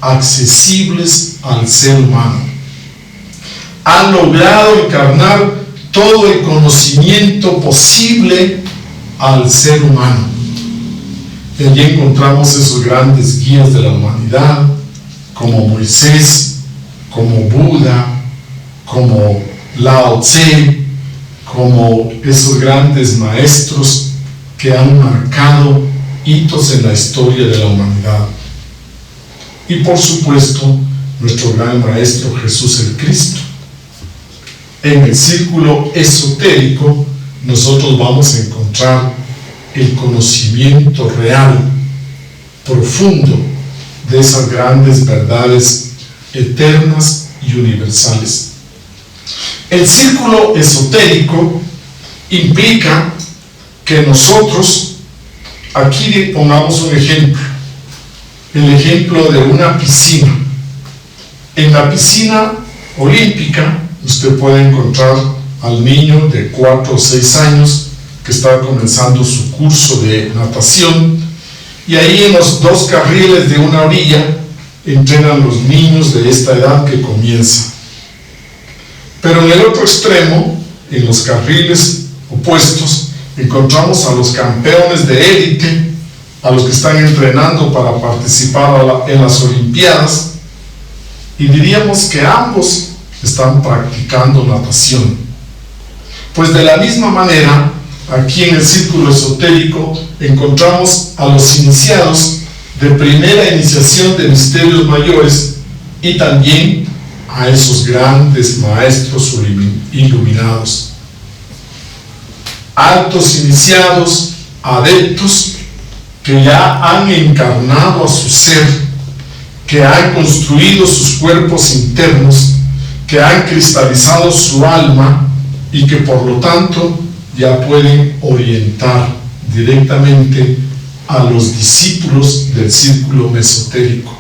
accesibles al ser humano. Han logrado encarnar todo el conocimiento posible al ser humano. Y allí encontramos esos grandes guías de la humanidad, como Moisés, como Buda, como Lao Tse, como esos grandes maestros que han marcado hitos en la historia de la humanidad. Y por supuesto, nuestro gran maestro Jesús el Cristo. En el círculo esotérico nosotros vamos a encontrar el conocimiento real, profundo, de esas grandes verdades eternas y universales. El círculo esotérico implica que nosotros, aquí pongamos un ejemplo, el ejemplo de una piscina. En la piscina olímpica usted puede encontrar al niño de 4 o 6 años que está comenzando su curso de natación, y ahí en los 2 carriles de una orilla entrenan los niños de esta edad que comienza. Pero en el otro extremo, en los carriles opuestos, encontramos a los campeones de élite, a los que están entrenando para participar en las Olimpiadas, y diríamos que ambos están practicando natación. Pues de la misma manera, aquí en el círculo esotérico encontramos a los iniciados de primera iniciación de misterios mayores y también a esos grandes maestros iluminados. Altos iniciados, adeptos, que ya han encarnado a su ser, que han construido sus cuerpos internos, que han cristalizado su alma y que por lo tanto ya pueden orientar directamente a los discípulos del círculo mesotérico.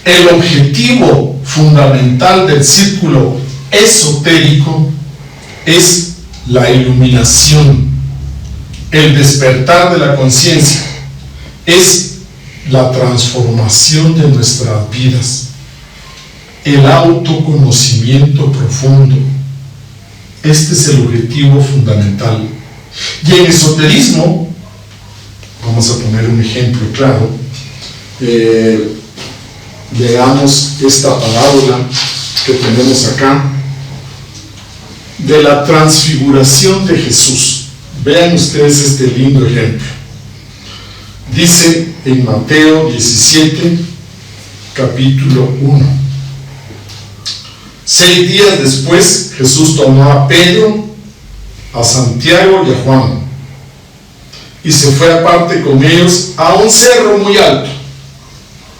El objetivo fundamental del círculo esotérico es la iluminación, el despertar de la conciencia, es la transformación de nuestras vidas, el autoconocimiento profundo. Este es el objetivo fundamental. Y en esoterismo, vamos a poner un ejemplo claro, veamos esta parábola que tenemos acá, de la transfiguración de Jesús. Vean ustedes este lindo ejemplo. Dice en Mateo 17, capítulo 1. 6 días después, Jesús tomó a Pedro, a Santiago y a Juan, y se fue aparte con ellos a un cerro muy alto.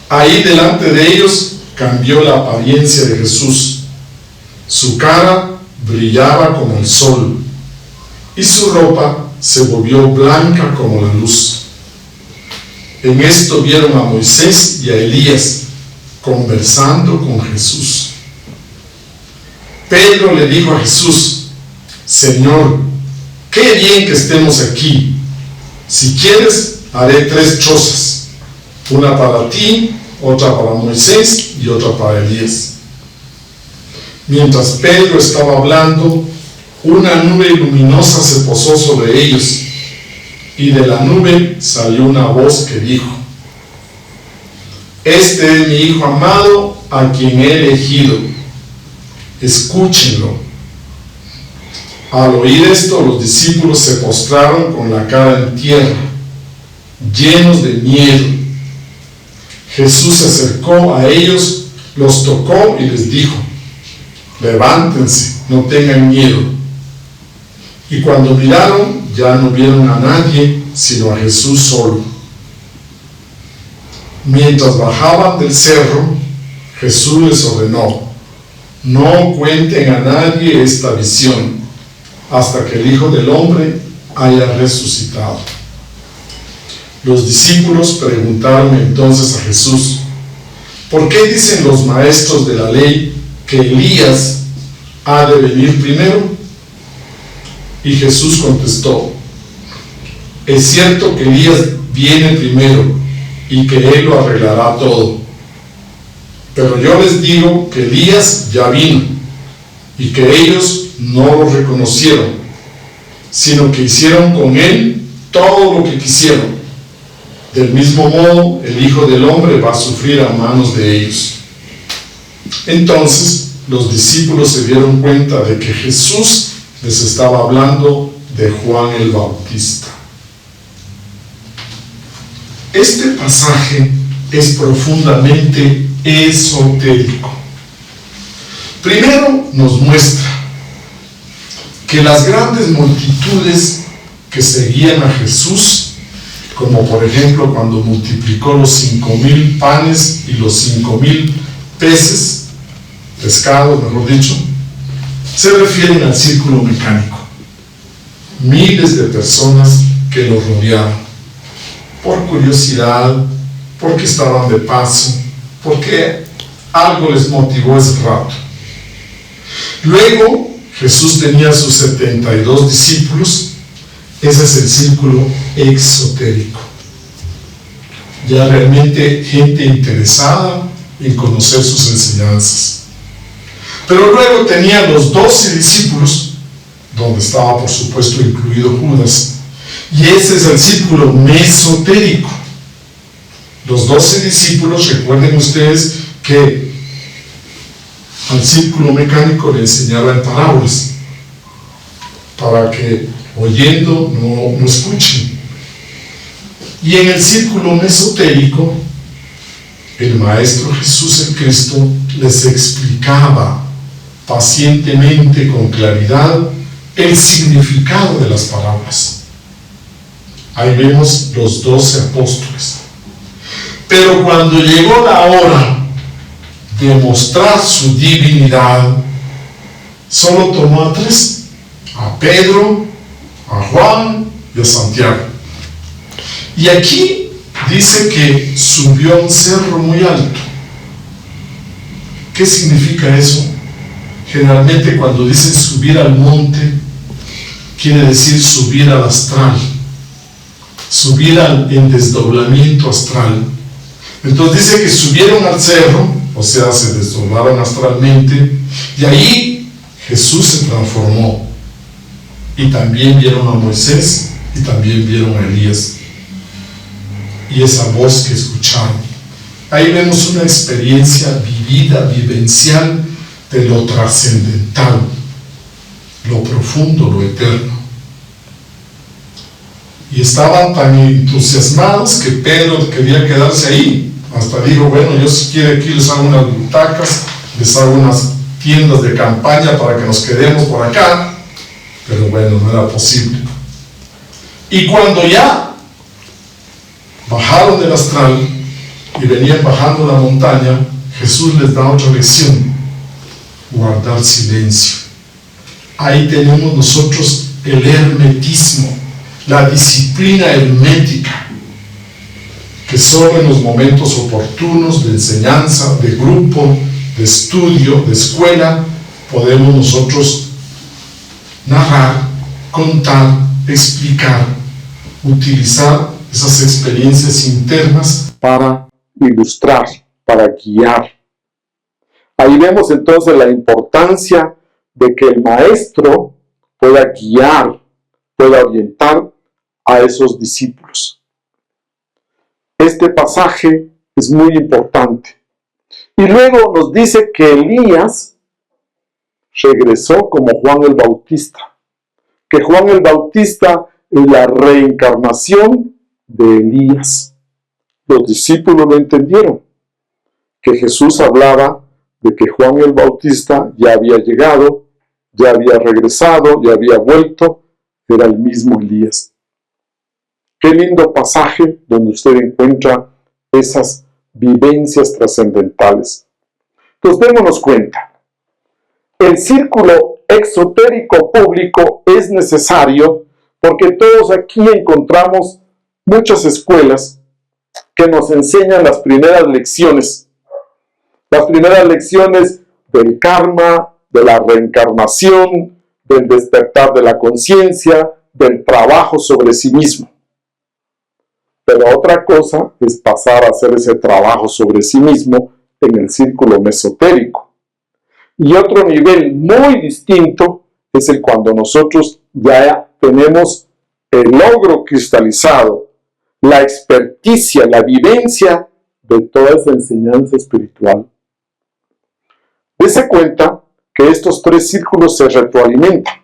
Ahí delante de ellos cambió la apariencia de Jesús. Su cara brillaba como el sol, y su ropa se volvió blanca como la luz. En esto vieron a Moisés y a Elías conversando con Jesús. Pedro le dijo a Jesús: Señor, qué bien que estemos aquí. Si quieres, haré 3 chozas, una para ti, otra para Moisés y otra para Elías. Mientras Pedro estaba hablando, una nube luminosa se posó sobre ellos, y de la nube salió una voz que dijo: Este es mi Hijo amado, a quien he elegido, escúchenlo. Al oír esto, los discípulos se postraron con la cara en tierra, llenos de miedo. Jesús se acercó a ellos, los tocó y les dijo: Levántense, no tengan miedo. Y cuando miraron, ya no vieron a nadie, sino a Jesús solo. Mientras bajaban del cerro, Jesús les ordenó: no cuenten a nadie esta visión hasta que el Hijo del Hombre haya resucitado. Los discípulos preguntaron entonces a Jesús: ¿por qué dicen los maestros de la ley que Elías ha de venir primero? Y Jesús contestó: es cierto que Elías viene primero y que él lo arreglará todo. Pero yo les digo que Elías ya vino y que ellos no lo reconocieron, sino que hicieron con él todo lo que quisieron. Del mismo modo, el Hijo del Hombre va a sufrir a manos de ellos. Entonces, los discípulos se dieron cuenta de que Jesús les estaba hablando de Juan el Bautista. Este pasaje es profundamente esotérico. Primero nos muestra que las grandes multitudes que seguían a Jesús, como por ejemplo cuando multiplicó los 5,000 panes y los 5,000 peces, pescados mejor dicho, se refieren al círculo mecánico. Miles de personas que lo rodeaban, por curiosidad, porque estaban de paso, porque algo les motivó ese rato. Luego, Jesús tenía sus 72 discípulos. Ese es el círculo exotérico. Ya realmente gente interesada en conocer sus enseñanzas. Pero luego tenía los 12 discípulos, donde estaba por supuesto incluido Judas, y ese es el círculo mesotérico. Los 12 discípulos, recuerden ustedes que al círculo mecánico le enseñaba en parábolas, para que oyendo no escuchen. Y en el círculo mesotérico, el Maestro Jesús el Cristo les explicaba pacientemente, con claridad, el significado de las parábolas. Ahí vemos los 12 apóstoles. Pero cuando llegó la hora de mostrar su divinidad, solo tomó a 3, a Pedro, a Juan y a Santiago. Y aquí dice que subió a un cerro muy alto. ¿Qué significa eso? Generalmente cuando dicen subir al monte, quiere decir subir al astral, subir en desdoblamiento astral. Entonces dice que subieron al cerro, o sea, se desdoblaron astralmente, y ahí Jesús se transformó. Y también vieron a Moisés, y también vieron a Elías. Y esa voz que escucharon. Ahí vemos una experiencia vivida, vivencial, de lo trascendental, lo profundo, lo eterno. Y estaban tan entusiasmados que Pedro quería quedarse ahí. Hasta dijo, bueno, yo si quiere aquí les hago unas butacas, les hago unas tiendas de campaña para que nos quedemos por acá. Pero bueno, no era posible. Y cuando ya bajaron del astral y venían bajando la montaña, Jesús les da otra lección: guardar silencio. Ahí tenemos nosotros el hermetismo, la disciplina hermética, que solo en los momentos oportunos de enseñanza, de grupo, de estudio, de escuela, podemos nosotros narrar, contar, explicar, utilizar esas experiencias internas para ilustrar, para guiar. Ahí vemos entonces la importancia de que el maestro pueda guiar, pueda orientar a esos discípulos. Este pasaje es muy importante. Y luego nos dice que Elías regresó como Juan el Bautista, que Juan el Bautista es la reencarnación de Elías. Los discípulos lo entendieron, que Jesús hablaba de que Juan el Bautista ya había llegado, ya había regresado, ya había vuelto, era el mismo Elías. Qué lindo pasaje donde usted encuentra esas vivencias trascendentales. Entonces, démonos cuenta. El círculo exotérico público es necesario porque todos aquí encontramos muchas escuelas que nos enseñan las primeras lecciones del karma, de la reencarnación, del despertar de la conciencia, del trabajo sobre sí mismo. Pero otra cosa es pasar a hacer ese trabajo sobre sí mismo en el círculo mesotérico. Y otro nivel muy distinto es el cuando nosotros ya tenemos el logro cristalizado, la experticia, la vivencia de toda esa enseñanza espiritual. Dese cuenta que estos tres círculos se retroalimentan.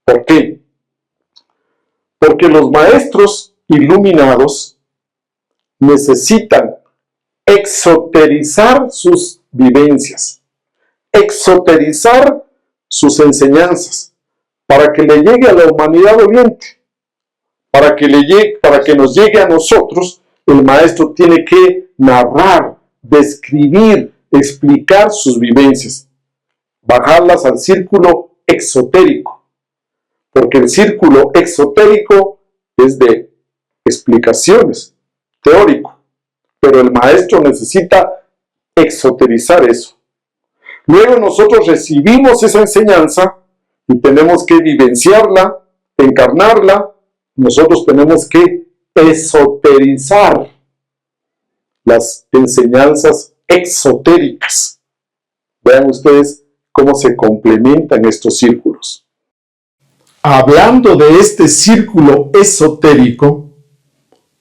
¿Por qué? Porque los maestros iluminados necesitan exoterizar sus vivencias, exoterizar sus enseñanzas, para que le llegue a la humanidad doliente, para que nos llegue a nosotros. El maestro tiene que narrar, describir, explicar sus vivencias, bajarlas al círculo exotérico, porque el círculo exotérico es de explicaciones, teórico, pero el maestro necesita exoterizar eso. Luego nosotros recibimos esa enseñanza y tenemos que vivenciarla, encarnarla. Nosotros tenemos que esoterizar las enseñanzas exotéricas. Vean ustedes cómo se complementan estos círculos. Hablando de este círculo esotérico,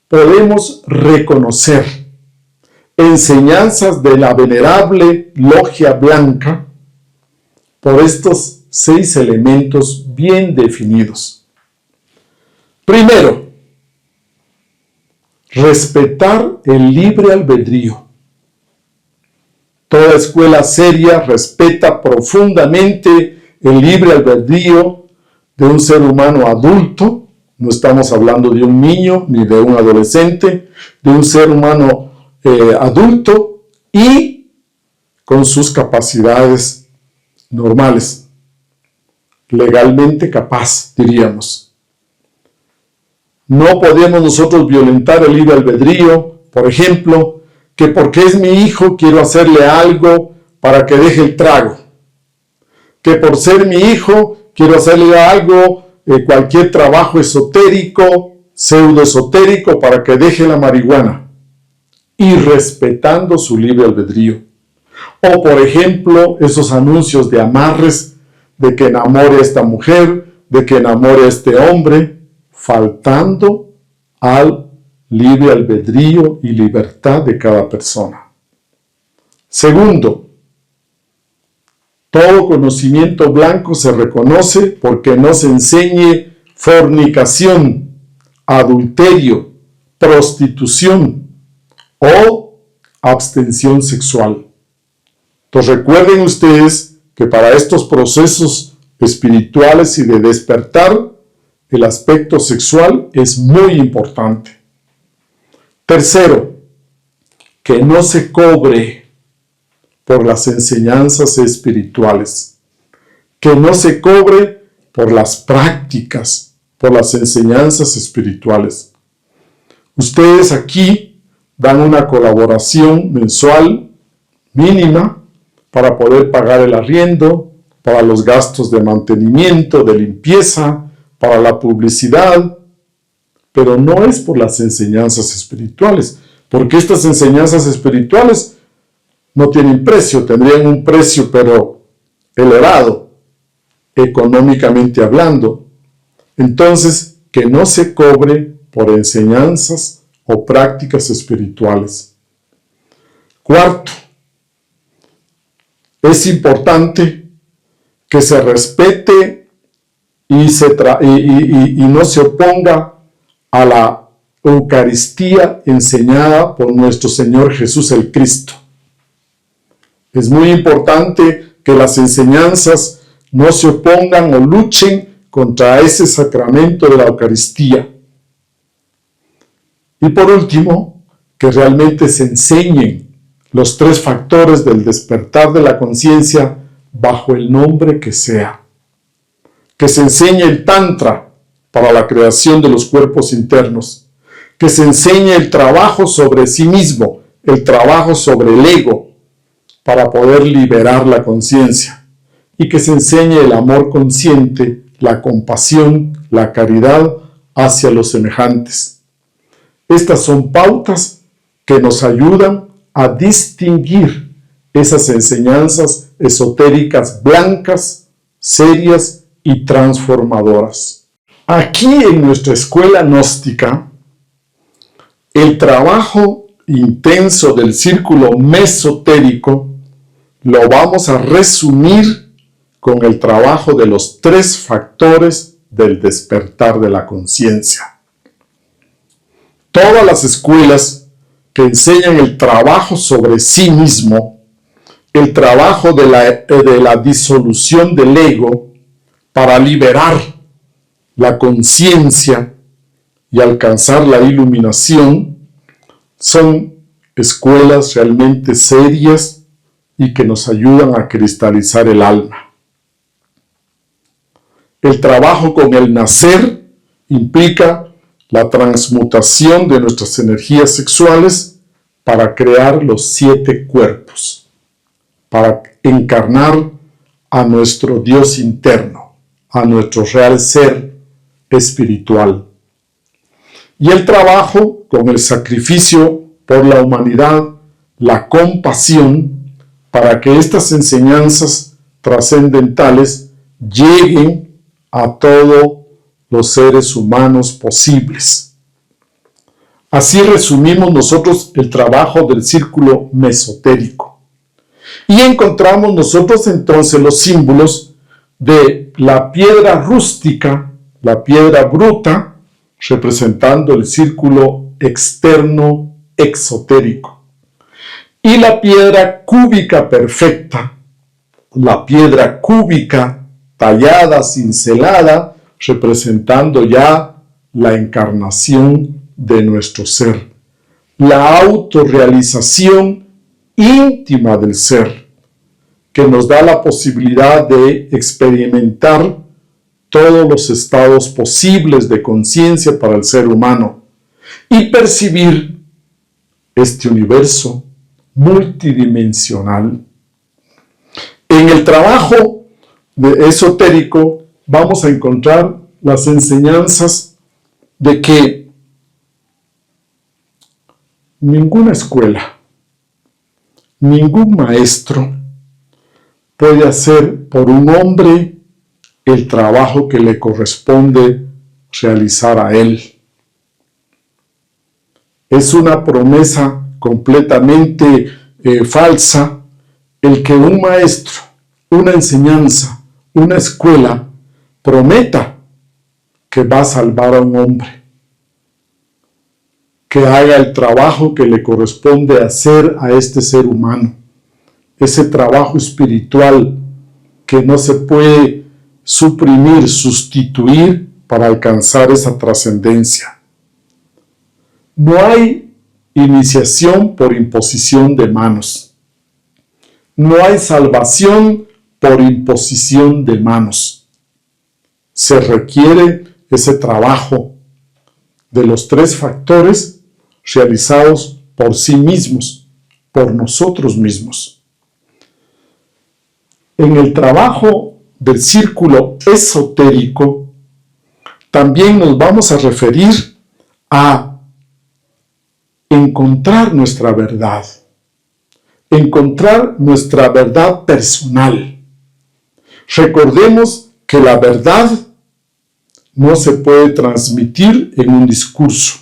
podemos reconocer enseñanzas de la venerable Logia Blanca por estos 6 elementos bien definidos. Primero, respetar el libre albedrío. Toda escuela seria respeta profundamente el libre albedrío de un ser humano adulto. No estamos hablando de un niño ni de un adolescente, de un ser humano adulto y con sus capacidades normales, legalmente capaz, diríamos. No podemos nosotros violentar el libre albedrío, por ejemplo, que porque es mi hijo quiero hacerle algo para que deje el trago, que por ser mi hijo quiero hacerle algo, cualquier trabajo esotérico, pseudoesotérico, para que deje la marihuana, y respetando su libre albedrío. O por ejemplo, esos anuncios de amarres, de que enamore a esta mujer, de que enamore a este hombre, faltando al libre albedrío y libertad de cada persona. Segundo, todo conocimiento blanco se reconoce porque no se enseñe fornicación, adulterio, prostitución o abstención sexual. Entonces recuerden ustedes que para estos procesos espirituales y de despertar, el aspecto sexual es muy importante. Tercero, que no se cobre por las enseñanzas espirituales, que no se cobre por las prácticas, por las enseñanzas espirituales. Ustedes aquí dan una colaboración mensual mínima para poder pagar el arriendo, para los gastos de mantenimiento, de limpieza, para la publicidad, pero no es por las enseñanzas espirituales, porque estas enseñanzas espirituales no tienen precio, tendrían un precio pero elevado, económicamente hablando. Entonces, que no se cobre por enseñanzas o prácticas espirituales. Cuarto, es importante que se respete y no se oponga a la Eucaristía enseñada por nuestro Señor Jesús el Cristo. Es muy importante que las enseñanzas no se opongan o luchen contra ese sacramento de la Eucaristía. Y por último, que realmente se enseñen los 3 factores del despertar de la conciencia bajo el nombre que sea. Que se enseñe el Tantra para la creación de los cuerpos internos. Que se enseñe el trabajo sobre sí mismo, el trabajo sobre el ego, para poder liberar la conciencia. Y que se enseñe el amor consciente, la compasión, la caridad hacia los semejantes. Estas son pautas que nos ayudan a distinguir esas enseñanzas esotéricas blancas, serias y transformadoras. Aquí en nuestra escuela gnóstica, el trabajo intenso del círculo mesotérico lo vamos a resumir con el trabajo de los 3 factores del despertar de la conciencia. Todas las escuelas que enseñan el trabajo sobre sí mismo, el trabajo de la disolución del ego para liberar la conciencia y alcanzar la iluminación, son escuelas realmente serias y que nos ayudan a cristalizar el alma. El trabajo con el nacer implica la transmutación de nuestras energías sexuales para crear los 7 cuerpos, para encarnar a nuestro Dios interno, a nuestro real ser espiritual. Y el trabajo con el sacrificio por la humanidad, la compasión, para que estas enseñanzas trascendentales lleguen a todos los seres humanos posibles. Así resumimos nosotros el trabajo del círculo mesotérico. Y encontramos nosotros entonces los símbolos de la piedra rústica, la piedra bruta, representando el círculo externo exotérico. Y la piedra cúbica perfecta, la piedra cúbica tallada, cincelada, representando ya la encarnación de nuestro ser, la autorrealización íntima del ser, que nos da la posibilidad de experimentar todos los estados posibles de conciencia para el ser humano y percibir este universo multidimensional. En el trabajo esotérico vamos a encontrar las enseñanzas de que ninguna escuela, ningún maestro puede hacer por un hombre el trabajo que le corresponde realizar a él. Es una promesa completamente falsa el que un maestro, una enseñanza, una escuela prometa que va a salvar a un hombre, que haga el trabajo que le corresponde hacer a este ser humano, ese trabajo espiritual que no se puede suprimir, sustituir para alcanzar esa trascendencia. No hay iniciación por imposición de manos. No hay salvación por imposición de manos. Se requiere ese trabajo de los 3 factores realizados por sí mismos, por nosotros mismos. En el trabajo del círculo esotérico, también nos vamos a referir a encontrar nuestra verdad personal. Recordemos que la verdad no se puede transmitir en un discurso.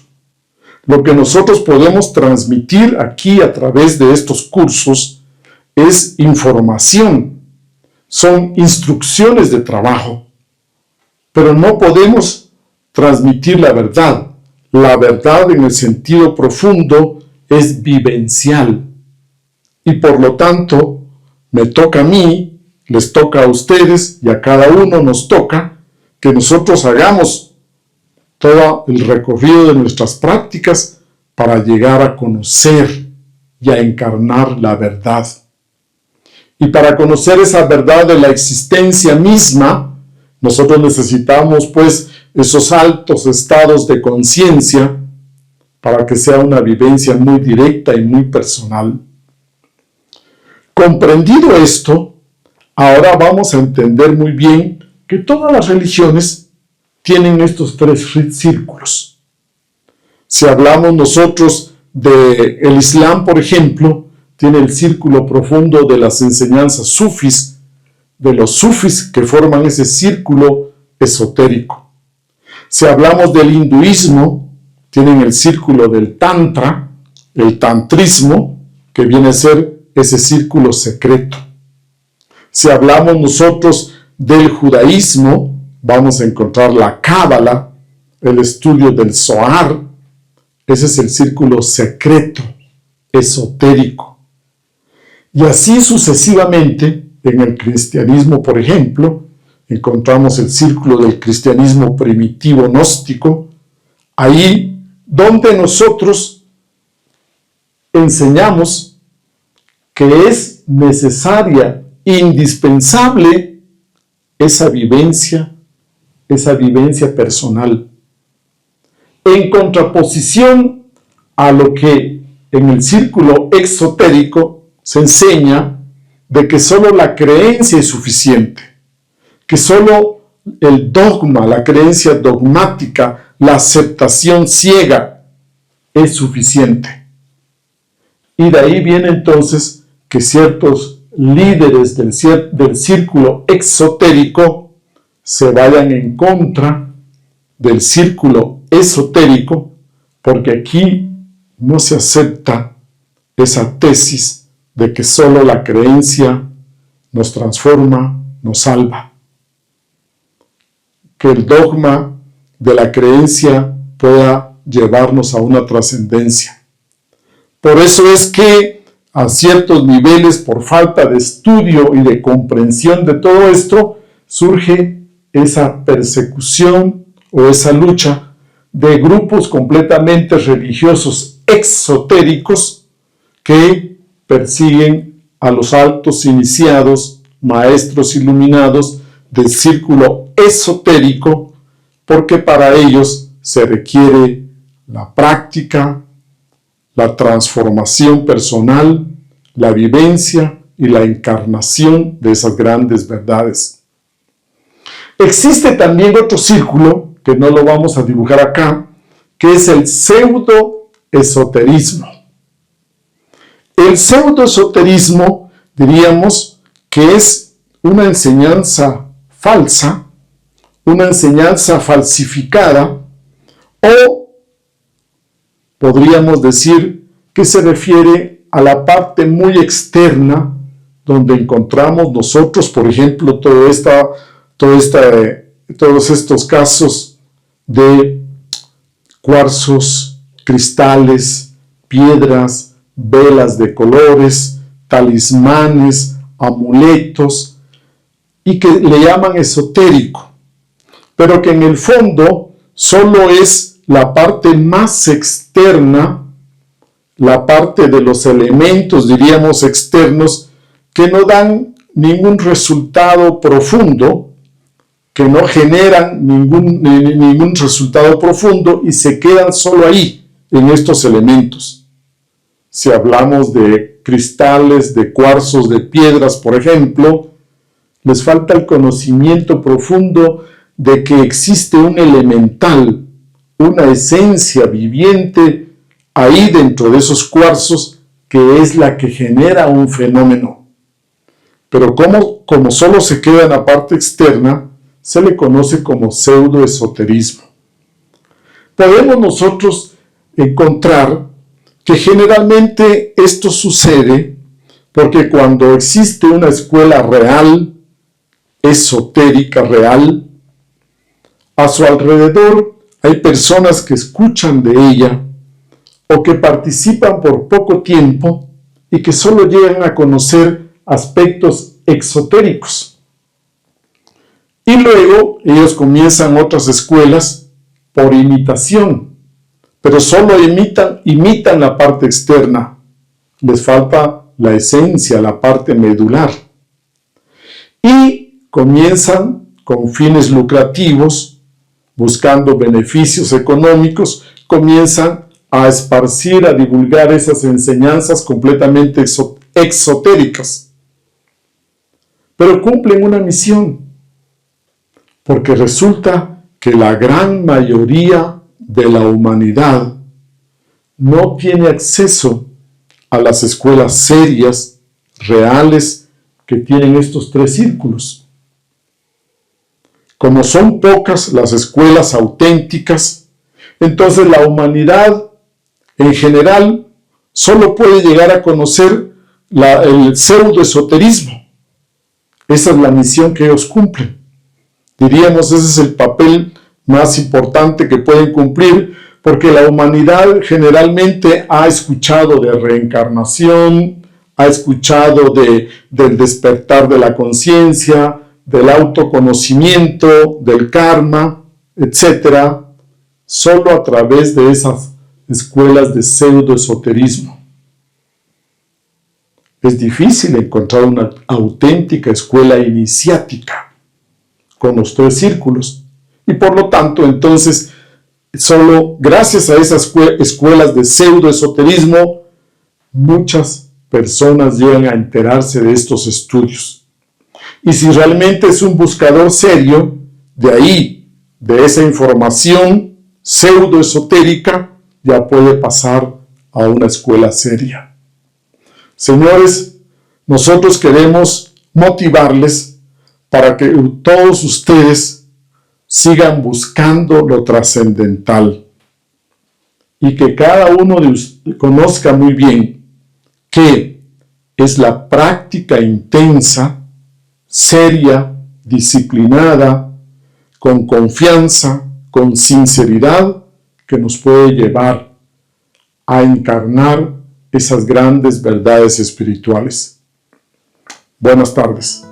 Lo que nosotros podemos transmitir aquí a través de estos cursos es información, son instrucciones de trabajo, pero no podemos transmitir la verdad. La verdad en el sentido profundo es vivencial y por lo tanto me toca a mí, les toca a ustedes y a cada uno nos toca que nosotros hagamos todo el recorrido de nuestras prácticas para llegar a conocer y a encarnar la verdad. Y para conocer esa verdad de la existencia misma, nosotros necesitamos pues esos altos estados de conciencia para que sea una vivencia muy directa y muy personal. Comprendido esto, ahora vamos a entender muy bien que todas las religiones tienen estos tres círculos. Si hablamos nosotros del Islam, por ejemplo, tiene el círculo profundo de las enseñanzas sufis, de los sufis que forman ese círculo esotérico. Si hablamos del hinduismo, tienen el círculo del tantra, el tantrismo, que viene a ser ese círculo secreto. Si hablamos nosotros del judaísmo, vamos a encontrar la cábala, el estudio del Zohar. Ese es el círculo secreto, esotérico. Y así sucesivamente, en el cristianismo, por ejemplo, encontramos el círculo del cristianismo primitivo gnóstico, ahí donde nosotros enseñamos que es necesaria, indispensable, esa vivencia personal, en contraposición a lo que en el círculo exotérico se enseña de que solo la creencia es suficiente, que solo el dogma, la creencia dogmática, la aceptación ciega es suficiente. Y de ahí viene entonces que ciertos líderes del círculo exotérico se vayan en contra del círculo esotérico, porque aquí no se acepta esa tesis de que solo la creencia nos transforma, nos salva. Que el dogma de la creencia pueda llevarnos a una trascendencia. Por eso es que a ciertos niveles, por falta de estudio y de comprensión de todo esto, surge esa persecución o esa lucha de grupos completamente religiosos exotéricos que persiguen a los altos iniciados, maestros iluminados del círculo esotérico, porque para ellos se requiere la práctica, la transformación personal, la vivencia y la encarnación de esas grandes verdades. Existe también otro círculo, que no lo vamos a dibujar acá, que es el pseudoesoterismo. El pseudoesoterismo, diríamos, que es una enseñanza falsa, una enseñanza falsificada, o podríamos decir que se refiere a la parte muy externa, donde encontramos nosotros, por ejemplo, todos estos casos de cuarzos, cristales, piedras, velas de colores, talismanes, amuletos, y que le llaman esotérico, pero que en el fondo solo es la parte más externa, la parte de los elementos, diríamos, externos, que no dan ningún resultado profundo, que no generan ningún resultado profundo y se quedan solo ahí, en estos elementos. Si hablamos de cristales, de cuarzos, de piedras, por ejemplo, les falta el conocimiento profundo de que existe un elemental, una esencia viviente ahí dentro de esos cuarzos, que es la que genera un fenómeno. Pero como solo se queda en la parte externa, se le conoce como pseudoesoterismo. Podemos nosotros encontrar que generalmente esto sucede porque cuando existe una escuela real, esotérica real, a su alrededor hay personas que escuchan de ella o que participan por poco tiempo y que solo llegan a conocer aspectos exotéricos. Y luego ellos comienzan otras escuelas por imitación, pero solo imitan la parte externa, les falta la esencia, la parte medular. Y comienzan con fines lucrativos, buscando beneficios económicos, comienzan a esparcir, a divulgar esas enseñanzas completamente exotéricas. Pero cumplen una misión, porque resulta que la gran mayoría de la humanidad no tiene acceso a las escuelas serias, reales, que tienen estos 3 círculos. Como son pocas las escuelas auténticas, entonces la humanidad en general solo puede llegar a conocer el pseudoesoterismo. Esa es la misión que ellos cumplen. Diríamos, ese es el papel más importante que pueden cumplir, porque la humanidad generalmente ha escuchado de reencarnación, ha escuchado del despertar de la conciencia, del autoconocimiento, del karma, etc., solo a través de esas escuelas de pseudoesoterismo. Es difícil encontrar una auténtica escuela iniciática con los 3 círculos. Y por lo tanto, entonces, solo gracias a esas escuelas de pseudoesoterismo, muchas personas llegan a enterarse de estos estudios. Y si realmente es un buscador serio, de ahí, de esa información pseudoesotérica, ya puede pasar a una escuela seria. Señores, nosotros queremos motivarles para que todos ustedes sigan buscando lo trascendental y que cada uno de ustedes conozca muy bien que es la práctica intensa, seria, disciplinada, con confianza, con sinceridad, que nos puede llevar a encarnar esas grandes verdades espirituales. Buenas tardes.